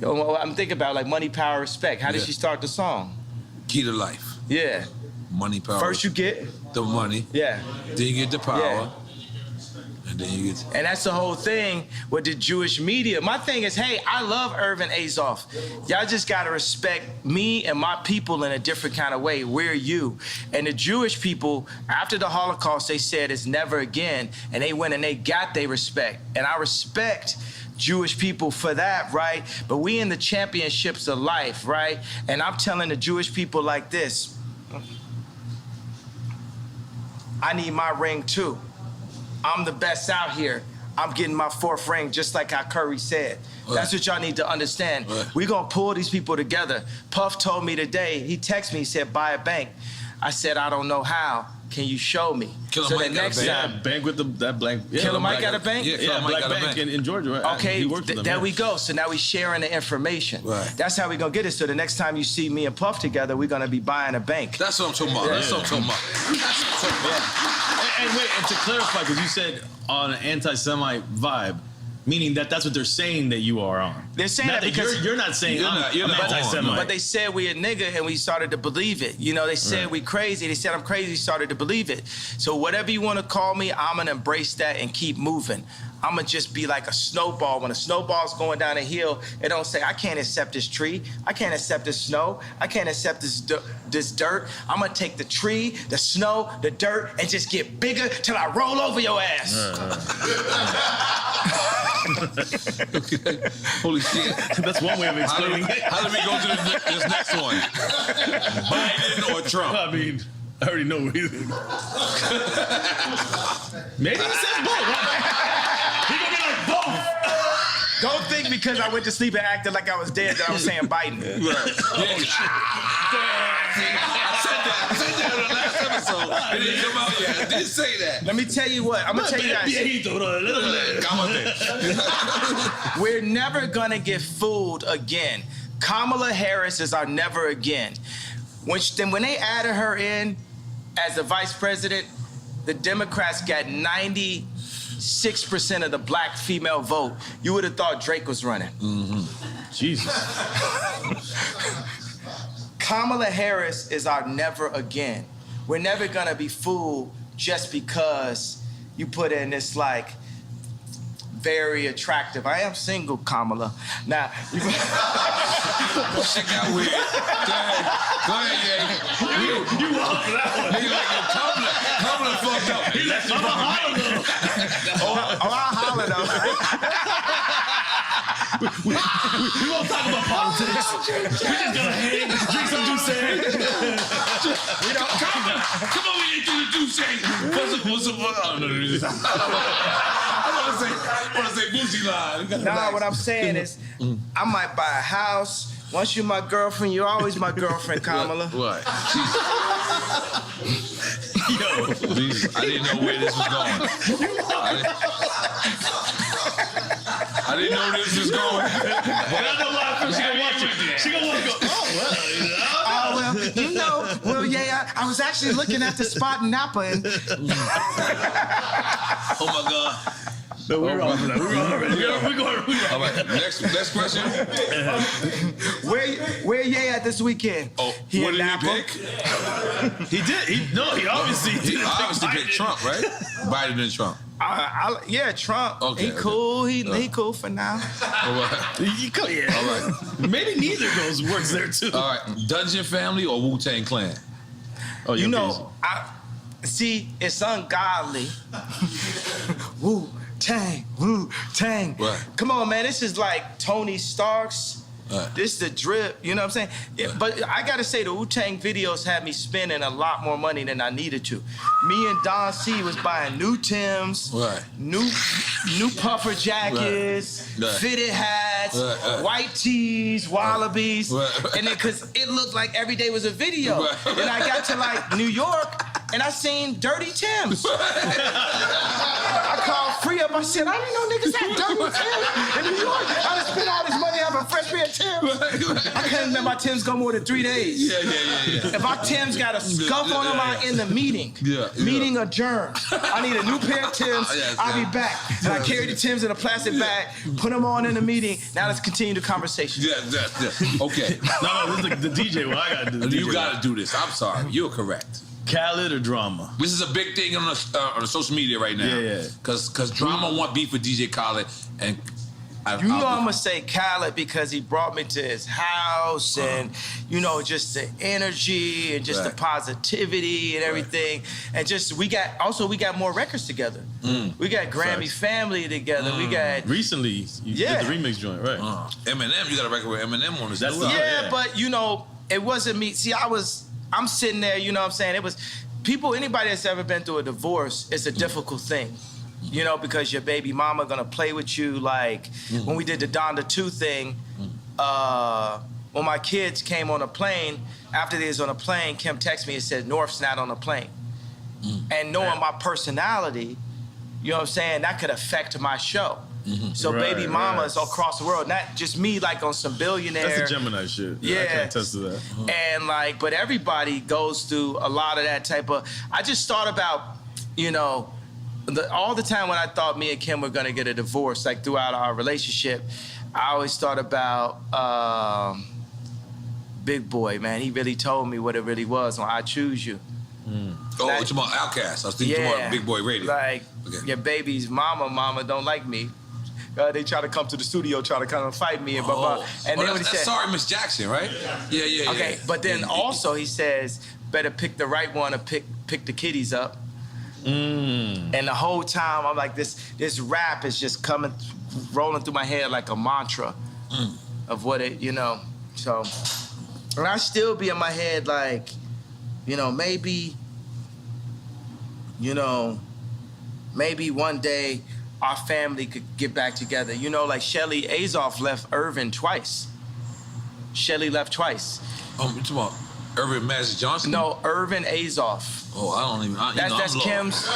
I'm thinking about Money, Power, Respect. How did she start the song? Key to life. Yeah. Money, power. First you get the money. Yeah. Then you get the power. Yeah. And then you get. And that's the whole thing with the Jewish media. My thing is, hey, I love Irvin Azoff. Y'all just gotta respect me and my people in a different kind of way. We're you. And the Jewish people, after the Holocaust, they said it's never again. And they went and they got their respect. And I respect Jewish people for that, right? But we in the championships of life, right? And I'm telling the Jewish people like this, I need my ring too. I'm the best out here. I'm getting my 4th ring, just like how Curry said. Right. That's what y'all need to understand. Right. We're gonna pull these people together. Puff told me today, he texted me, he said, buy a bank. I said, I don't know how. Can you show me? Killer so Mike the got a next bank. time, Bank with that blank. Yeah, Killer Mike got a bank? Yeah, Killer Mike Black got a Bank bank. in Georgia, right? Okay, He works with them, there yeah. we go. So now we sharing the information. Right. That's how we gonna get it. So the next time you see me and Puff together, we're gonna be buying a bank. That's what I'm talking about. That's what I'm talking about. That's what I'm talking about. And wait, and to clarify, because you said on an anti-Semite vibe, meaning that's what they're saying that you are on. They're saying not that because you're not saying You're I'm not on. anti-Semite. But they said we a nigga and we started to believe it. You know, they said we crazy. They said I'm crazy, started to believe it. So whatever you want to call me, I'm going to embrace that and keep moving. I'm going to just be like a snowball. When a snowball's going down a hill, it don't say, I can't accept this tree. I can't accept this snow. I can't accept this dirt. I'm going to take the tree, the snow, the dirt, and just get bigger till I roll over your ass. Okay. Holy shit. That's one way of explaining it. How do we go to this next one? Biden or Trump? I mean, I already know what he thinks. Maybe he says both. He gonna be like both. Don't think because I went to sleep and acted like I was dead that I was saying Biden. Right. I said that on the last episode. It didn't come out yet. I didn't say that. Let me tell you what. I'm going to tell you guys. We're never going to get fooled again. Kamala Harris is our never again. When they added her in as the vice president, the Democrats got 96% of the black female vote. You would have thought Drake was running. Mm-hmm. Jesus. Kamala Harris is our never again. We're never gonna be fooled just because you put in this like very attractive. I am single, Kamala. Now, Shit got weird. Go ahead, yeah. You walk for that one. He like, yo, Kamala fucked up. He left you I'll holler though. We won't talk about politics. We just gonna hang, drink some juice. Come on, we ain't do the juice. What's up? I want to say Boosie line. Nah, what I'm saying is, I might buy a house. Once you're my girlfriend, you're always my girlfriend, Kamala. What? Yo, Jesus, I didn't know where this was going. I didn't know this was going. I don't know why she gonna watch it. She gonna watch it. Go, I was actually looking at the spot in Napa and. Oh my God. No, we're all right. We're going. All right, next question. Where Ye at this weekend? Oh, He what in did Napa? he pick? He did. He obviously He obviously picked Trump, right? Biden and Trump. Yeah, Trump. Okay, he cool. He cool for now. All right. Yeah. All right. Maybe neither of those works there too. All right. Dungeon Family or Wu-Tang Clan? Oh, You know, see, it's ungodly. Woo Tang. Right. Come on, man. This is like Tony Stark's. Right. This the drip. You know what I'm saying? Yeah, but I gotta say, the Wu-Tang videos had me spending a lot more money than I needed to. Me and Don C was buying new Timbs, Right. new puffer jackets, Right. fitted hats, Right. white tees, wallabies, Right. and then because it looked like every day was a video. Right. And I got to like New York, and I seen dirty Timbs. I called Free Up. I said, I didn't know niggas had dirty Timbs in New York. I done spent all this money having a fresh pair of Timbs. I couldn't let my Timbs go more than 3 days. Yeah. If my Timbs got a scuff on them, I'm in the meeting. Yeah. Meeting adjourned. I need a new pair of Timbs. Yes, I'll yeah. be back. And I carry the Timbs in a plastic bag, put them on in the meeting. Now let's continue the conversation. Yeah. Okay. No, this is the DJ one. I gotta do. The You DJ got to do this. I'm sorry. You're correct. Khaled or drama? This is a big thing on the social media right now. Yeah. Because drama want beef with DJ Khaled and I'm gonna say Khaled because he brought me to his house and just the energy and just the positivity and everything. And just we got more records together. We got Grammy Family together. We got recently you did the remix joint, right? Eminem, you got a record with Eminem on this. That's but it wasn't me. See, I'm sitting there, you know what I'm saying? It was anybody that's ever been through a divorce, it's a difficult thing. Because your baby mama gonna play with you. Like when we did the Donda 2 thing, when my kids came on a plane, after they was on a plane, Kim texted me and said, North's not on a plane. And knowing my personality, you know what I'm saying, that could affect my show. So baby mamas across the world, not just me like on some billionaire. That's the Gemini shit. Yeah. I can attest to that. And but everybody goes through a lot of that type of, I just thought about, all the time when I thought me and Kim were gonna get a divorce, like throughout our relationship, I always thought about Big Boy, man. He really told me what it really was when I Choose You. Oh, it's about Outkast. I was thinking about Big Boy Radio. Like, your baby's mama don't like me. They try to come to the studio, try to kind of fight me and blah, blah. And then that's Sorry Miss Jackson, right? Yeah. Okay, but then also he says, better pick the right one or pick the kiddies up. And the whole time I'm like, this rap is just rolling through my head like a mantra of what it, So, and I still be in my head like, maybe one day our family could get back together. Like Shelly Azoff left Irvin twice. Shelly left twice. You talking about Irvin Magic Johnson? No, Irvin Azoff. Oh, I don't even. That's Kim's.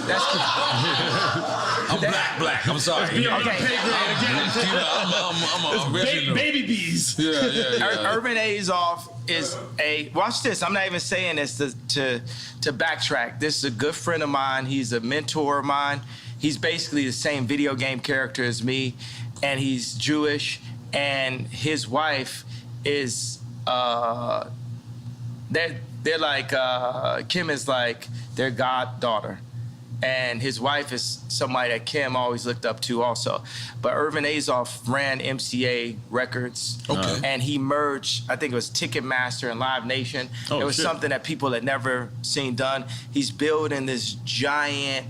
That's Kim. I'm black. I'm sorry. Okay. I'm Baby bees. Yeah. Irvin Azoff is watch this. I'm not even saying this to backtrack. This is a good friend of mine. He's a mentor of mine. He's basically the same video game character as me, and he's Jewish. And his wife is they're like Kim is like their goddaughter, and his wife is somebody that Kim always looked up to also. But Irvin Azoff ran MCA Records, and he merged, I think it was Ticketmaster and Live Nation. It was something that people had never seen done. He's building this giant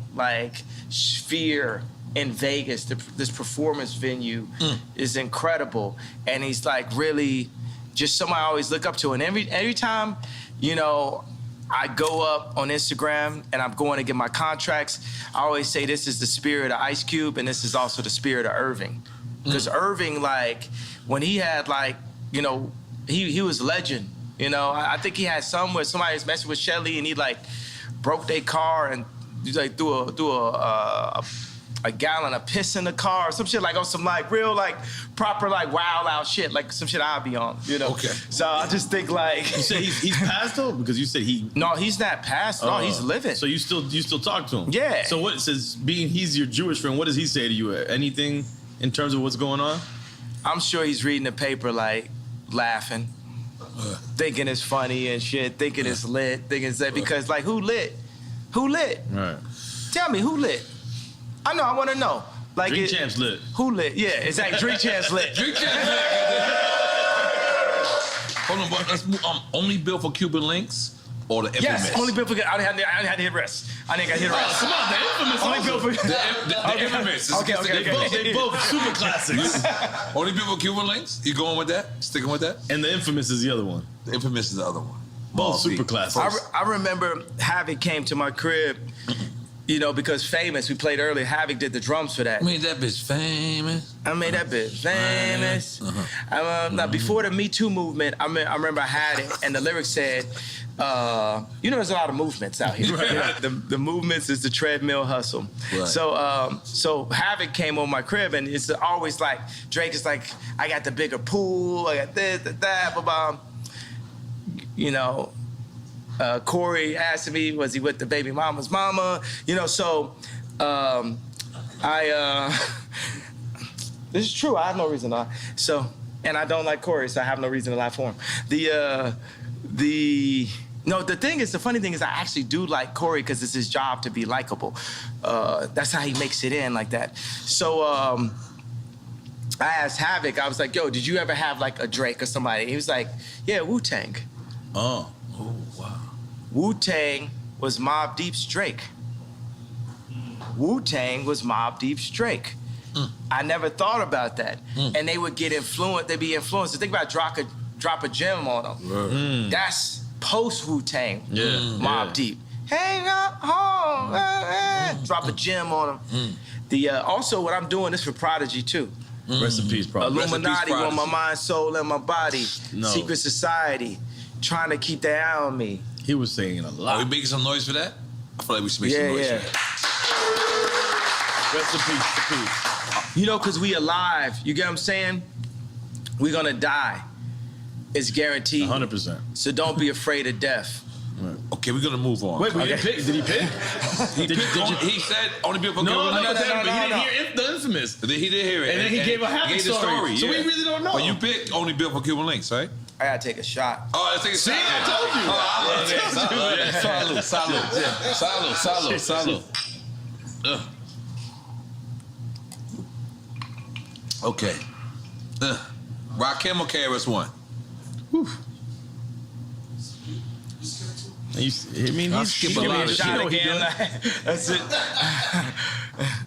sphere in Vegas. This performance venue is incredible, and he's like really just somebody I always look up to. And every time, I go up on Instagram and I'm going to get my contracts, I always say this is the spirit of Ice Cube and this is also the spirit of Irving. Because Irving, when he had he was legend. I think he had some where somebody was messing with Shelly and he broke their car and threw a gallon of piss in the car or some shit on some real proper wild out shit, some shit I'll be on, Okay. So I just think You said he's passed though? Because you said he... No, he's not passed. No, he's living. So you still talk to him? Yeah. So what says he's your Jewish friend, what does he say to you? Anything in terms of what's going on? I'm sure he's reading the paper laughing, thinking it's funny and shit, thinking it's lit, thinking it's lit, because who lit? Who lit? Right. Tell me, who lit? I know, I want to know. Drink Champs lit. Who lit? Yeah, exactly. Drink Champs lit. Drink Champs lit. Hold on, but let's move. Only built for Cuban links or the infamous? Yes, only built for. I didn't have to hit rest. I didn't got to hit rest. Come on, the infamous. Only built for The infamous. Okay. They both super classics. Only built for Cuban links? You going with that? Sticking with that? And the infamous is the other one. The infamous is the other one. Both super classics. I remember Havoc came to my crib. Because Famous, we played earlier, Havoc did the drums for that. I made that bitch famous. I made that bitch famous. Now, before the Me Too movement, I remember I had it, and the lyrics said, there's a lot of movements out here. Right. The movements is the treadmill hustle. Right. So Havoc came on my crib, and it's always Drake is I got the bigger pool, I got this, that, blah, blah. Corey asked me, was he with the baby mama's mama? This is true. I have no reason to lie. And I don't like Corey, so I have no reason to lie for him. The funny thing is I actually do like Corey because it's his job to be likable. That's how he makes it in like that. So I asked Havoc, I was like, yo, did you ever have like a Drake or somebody? He was like, yeah, Wu-Tang. Oh. Oh, wow. Wu-Tang was Mobb Deep's Drake. Wu-Tang was Mobb Deep's Drake. I never thought about that. And they would get influenced, they'd be influenced. Think about drop a gem on them. That's post Wu-Tang, Mobb Deep. Hang up home, drop a gem on them. Also, what I'm doing is for Prodigy too. Rest in peace, Prodigy. Illuminati on my mind, soul, and my body. No. Secret Society, trying to keep their eye on me. He was saying a lot. Are we making some noise for that? I feel like we should make some noise for that. Rest in peace. You know, because we alive. You get what I'm saying? We're going to die. It's guaranteed. 100%. So don't be afraid of death. Okay, we're gonna move on. Wait, did he pick? He said only people No, give but he no. didn't hear the infamous. He did hear it. And then he gave a happy story. So we really don't know. But you picked only Bill for Cuban Links, right? I got to take a shot. Oh, let's take a shot. I told you. Salud. Okay. Rakim or KRS-One? I'll skip a lot of shit. That's it.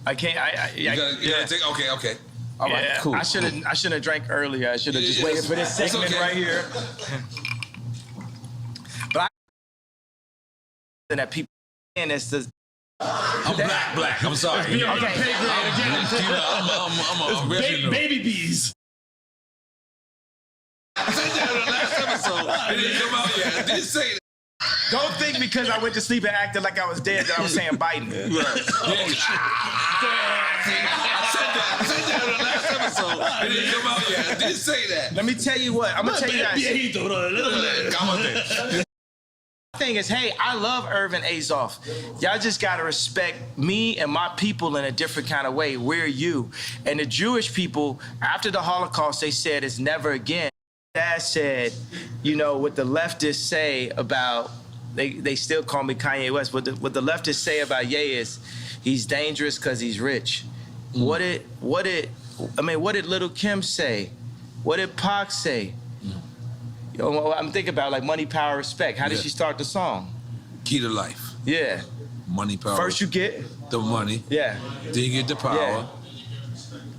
I can't. You gotta take. Okay. All right, cool. I shouldn't have drank earlier. I should have just waited for this segment right here. But that people and it's the. I'm black. I'm sorry. Okay. I'm baby bees. I said that on the last episode. It didn't come out yet. I didn't say that. Don't think because I went to sleep and acted like I was dead that I was saying Biden. Right. I said that on the last episode. It didn't come out yet. I didn't say that. Let me tell you what. I'm gonna tell you guys. Thing is, hey, I love Irvin Azoff. Y'all just gotta respect me and my people in a different kind of way. We're you. And the Jewish people, after the Holocaust, they said it's never again. Dad said, you know, what the leftists say about, they still call me Kanye West, what the leftists say about Ye is, he's dangerous because he's rich. What did Little Kim say? What did Pac say? You know, I'm thinking about like Money, Power, Respect. How did she start the song? Key to life. Yeah. Money, power. First you get the money. Yeah. Then you get the power. Yeah.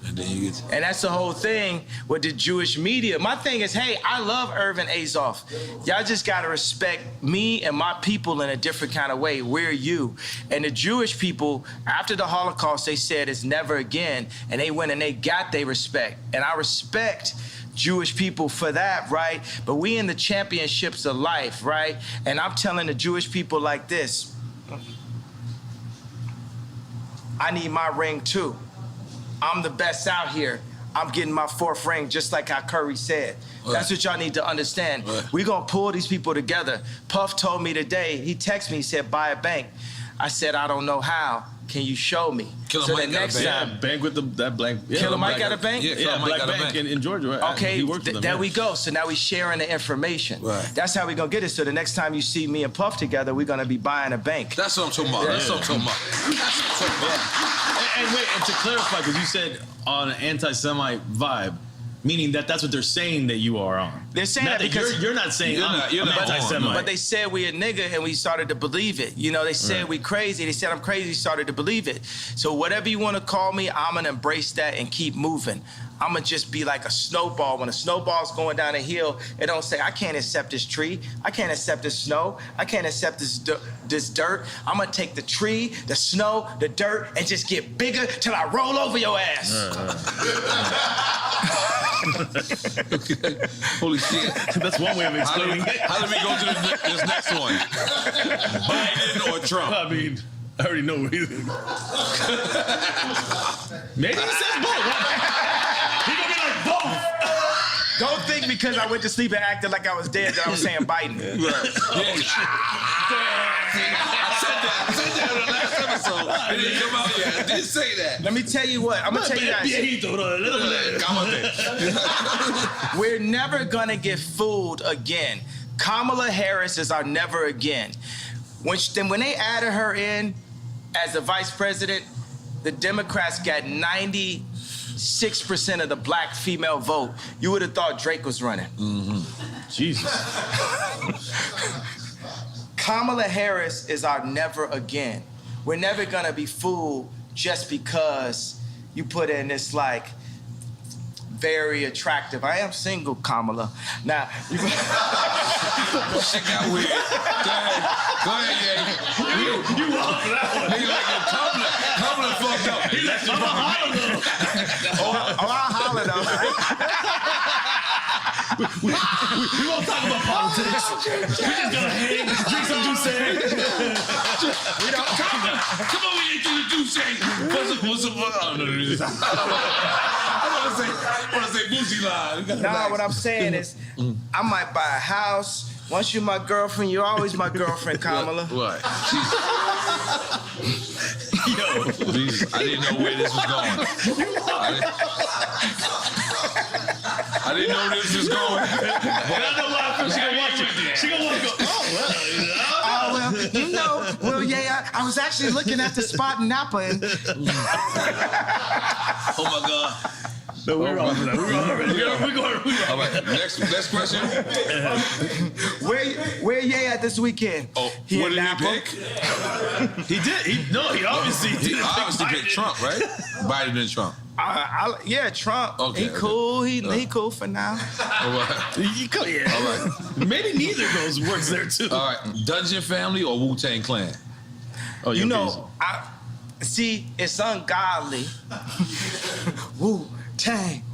And then you get. And that's the whole thing with the Jewish media. My thing is, hey, I love Irvin Azoff. Y'all just gotta respect me and my people in a different kind of way. We're you. And the Jewish people, after the Holocaust, they said it's never again. And they went and they got their respect. And I respect Jewish people for that, right? But we in the championships of life, right? And I'm telling the Jewish people like this, I need my ring too. I'm the best out here. I'm getting my 4th ring, just like how Curry said. Right. That's what y'all need to understand. Right. We're gonna pull these people together. Puff told me today, he texted me, he said, buy a bank. I said, I don't know how. Can you show me? So the next time, bank with that blank. Yeah, Killer Mike got a bank? Yeah, Black Bank in Georgia. Right? Okay, he worked with them, there we go. So now we sharing the information. Right. That's how we gonna get it. So the next time you see me and Puff together, we're gonna be buying a bank. That's what I'm talking about. That's what I'm talking about. And wait, and to clarify, because you said on an anti-Semite vibe, meaning that's what they're saying that you are on. They're saying that because you're not saying you're not anti-Semite. But they said we a nigga and we started to believe it. You know, they said we crazy. They said I'm crazy, started to believe it. So whatever you want to call me, I'm going to embrace that and keep moving. I'm going to just be like a snowball. When a snowball's going down a hill, it don't say, I can't accept this tree. I can't accept this snow. I can't accept this dirt. I'm going to take the tree, the snow, the dirt, and just get bigger till I roll over your ass. Holy shit. That's one way of explaining it. How do we go to this next one? Biden or Trump? I mean, I already know what he thinks. Maybe he says both. He gonna be like both. Don't think because I went to sleep and acted like I was dead that I was saying Biden. I said that on the last episode. It didn't come out yet. I didn't say that. Let me tell you what. I'm going to tell you guys. We're never going to get fooled again. Kamala Harris is our never again. When they added her in as the vice president, the Democrats got 97% 6% of the black female vote, you would have thought Drake was running. Jesus. Kamala Harris is our never again. We're never gonna be fooled just because you put in this like very attractive. I am single, Kamala. Now, Shit got weird. Go ahead, yeah. You walk for that one. Nigga like Kamala fucked up. He left you for I holler though. We won't talk about politics. We just gonna hang, drink some juice. Come on, we ain't do the juice. What's up? I want to say Boosie line. Nah, what I'm saying is, I might buy a house. Once you're my girlfriend, you're always my girlfriend, Kamala. What? Yo, Jesus, I didn't know where this was going. I didn't know this was going. And I know why she gonna watch it. She gonna want to go, I was actually looking at the spot in Napa and... Oh my God. No, we're on for that. We're going. All right, next question. Where Ye at this weekend? Oh, He what in did Napa? he pick? He did. He obviously He obviously picked Trump, right? Biden and Trump. Yeah, Trump. Okay, he cool. He cool for now. All right. Yeah. All right. Maybe neither of those works there too. All right. Dungeon Family or Wu-Tang Clan? Oh, You know, see, it's ungodly. Wu-Tang.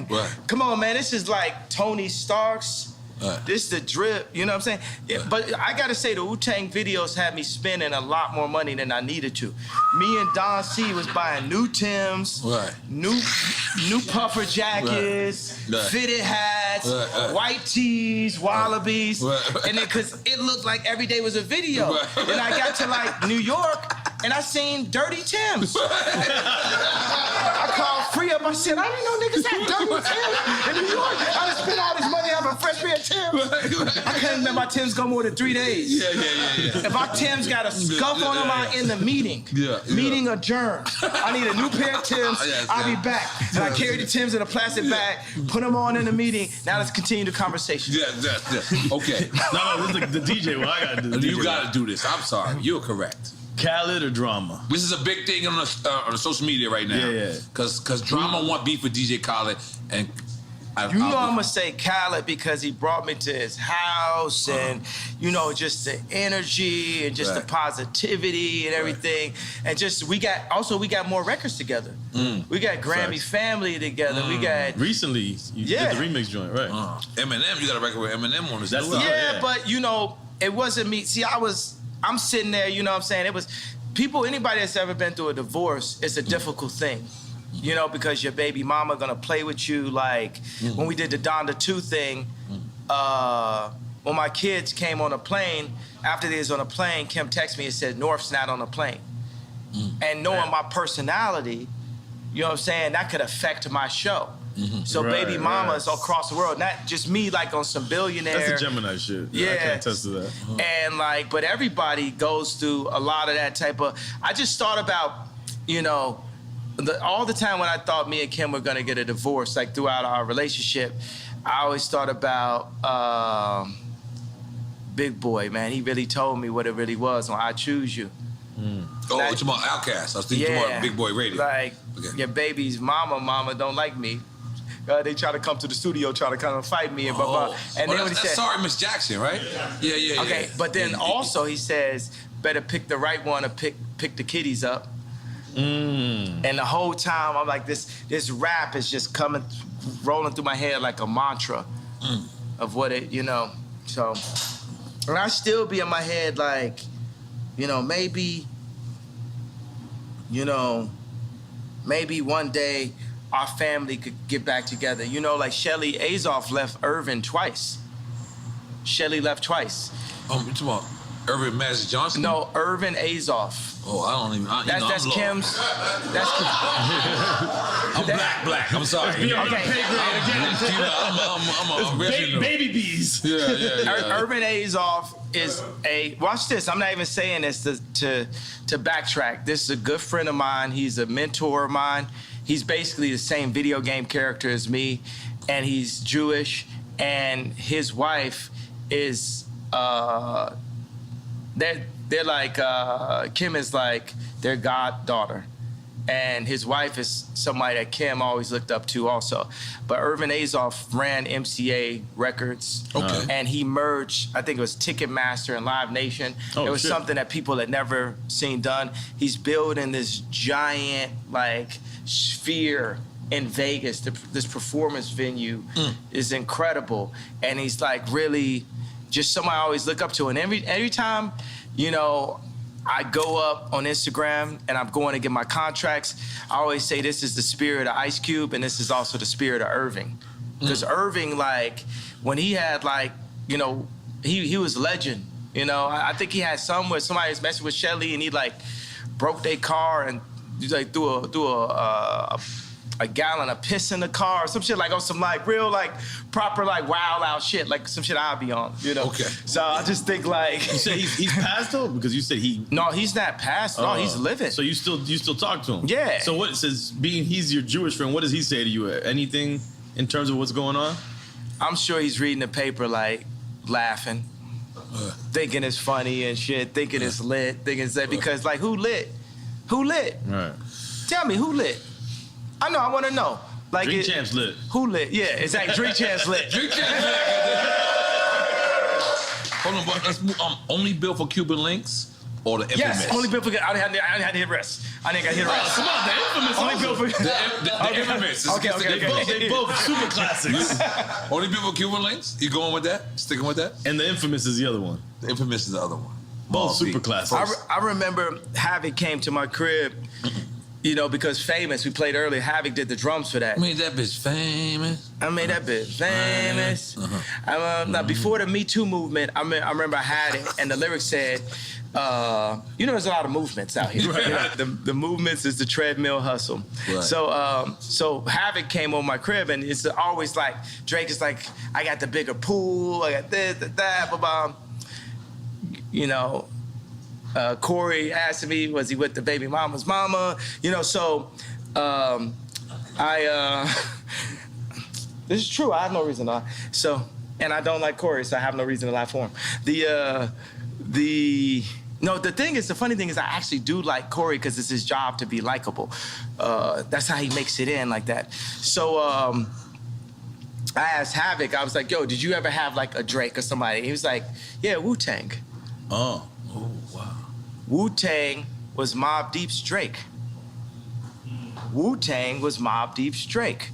Right. Come on, man. This is like Tony Stark's. Right. This the drip, you know what I'm saying? Yeah, but I gotta say, the Wu-Tang videos had me spending a lot more money than I needed to. Me and Don C was buying new Timbs, Right. new puffer jackets, Right. fitted hats, Right. white tees, wallabies, Right. and then cause it looked like every day was a video. Right. And I got to like New York, and I seen dirty Timbs. I called Free Up. I said, I didn't know niggas had dirty Timbs in New York. I done spent all this money on a fresh pair of Timbs. I couldn't let my Timbs go more than 3 days. Yeah. If my Timbs got a scuff on them, I'm in the meeting. Yeah. Meeting adjourned. I need a new pair of Timbs. Yes, I'll be yeah. back. And I carry the Timbs in a plastic bag, put them on in the meeting. Now let's continue the conversation. Yeah. Okay. No, this is the DJ. Well, I gotta do. You got to do this. I'm sorry. You're correct. Khaled or drama? This is a big thing on the social media right now. Yeah. Cause drama want beef with DJ Khaled, and You know I'm gonna say Khaled because he brought me to his house and, you know, just the energy and just the Right. positivity and everything. And just, we got more records together. We got Grammy Facts. Family together. We got, Recently, you Yeah. did the remix joint, right? Eminem. You got a record with Eminem on this. That's new the- album. yeah, but you know, it wasn't me. See, I'm sitting there, you know what I'm saying? It was, anybody that's ever been through a divorce, it's a difficult thing. You know, because your baby mama gonna play with you. Like when we did the Donda 2 thing, when my kids came on a plane, after they was on a plane, Kim texted me and said, North's not on a plane. And knowing my personality, you know what I'm saying, that could affect my show. So Right, baby mama right. is across the world, not just me like on some billionaire. That's the Gemini shit. I Yeah. can attest to that. And like, but everybody goes through a lot of that type of, I just thought about, you know, all the time when I thought me and Kim were gonna get a divorce, like throughout our relationship, I always thought about Big Boy, man. He really told me what it really was on I Choose You. Oh, Like- it's about Outkast. I was thinking about Big Boy Radio. Like, Okay. your baby's mama don't like me. They try to come to the studio, try to come and fight me and blah, blah. And then when he that's said, Sorry, Miss Jackson, right? Yeah. okay, but then also he says, better pick the right one or pick the kiddies up. And the whole time I'm like, this rap is just rolling through my head like a mantra of what it, you know. So, and I still be in my head like, you know, maybe one day our family could get back together. You know, like Shelly Azoff left Irvin twice. Shelly left twice. You talking about Irvin Magic Johnson? No, Irvin Azoff. Oh, I don't even. That's I'm Kim's. That's Kim. I'm black. I'm sorry. Okay. I'm original. Baby bees. Yeah. Urban Azoff is watch this. I'm not even saying this to backtrack. This is a good friend of mine. He's a mentor of mine. he's basically the same video game character as me, and he's Jewish, and his wife is they're like Kim is like their goddaughter, and his wife is somebody that Kim always looked up to also. But Irvin Azoff ran MCA Records, and he merged, I think it was Ticketmaster and Live Nation. It was something that people had never seen done. He's building this giant like sphere in Vegas. This performance venue is incredible, and he's like really just somebody I always look up to. And every time, you know, I go up on Instagram and I'm going to get my contracts, I always say this is the spirit of Ice Cube and this is also the spirit of Irving. Because Irving, like, when he had, like, you know, he was a legend. You know, I think he had some where somebody was messing with Shelly and he, like, broke their car and, like, threw a gallon of piss in the car or some shit, like, on some, like, real, like, proper, like, wild out shit, like some shit I'll be on, you know? Okay. So I just think, like... You said he's passed, though? Because you said he... No, he's not passed. No, he's living. So you still talk to him? Yeah. So what, says he's your Jewish friend, what does he say to you? Anything in terms of what's going on? I'm sure he's reading the paper, like, laughing, thinking it's funny and shit, thinking it's lit, thinking it's lit, because, like, who lit? Who lit? Right. Tell me, who lit? I know, I want to know. Like, Drink Champs lit. Who lit? Yeah, exactly. Drink Champs lit. Drink Champs lit. Hold on, but let's move. Only built for Cuban links or the infamous? Yes, only built for. I had to hit rest. I didn't got hit rest. Come on, the infamous. Only built for the infamous. Okay. They both super classics. Only built for Cuban links. You going with that? Sticking with that? And the infamous is the other one. The infamous is the other one. Both super classics. I remember Havoc came to my crib. You know, because Famous, we played earlier, Havoc did the drums for that. I made that bitch famous. I made that bitch famous. Now, before the Me Too movement, I remember I had it, and the lyrics said, you know, there's a lot of movements out here. Right. You know, the movements is the treadmill hustle. Right. So Havoc came on my crib, and it's always like, Drake is like, I got the bigger pool, I got this, that, blah, blah. You know, Corey asked me, was he with the baby mama's mama? You know, so this is true. I have no reason to lie. So, and I don't like Corey, so I have no reason to lie for him. The funny thing is I actually do like Corey because it's his job to be likable. That's how he makes it in like that. So I asked Havoc, I was like, yo, did you ever have like a Drake or somebody? He was like, yeah, Wu-Tang. Oh, wow. Wu-Tang was Mobb Deep's Drake. Wu-Tang was Mobb Deep's Drake.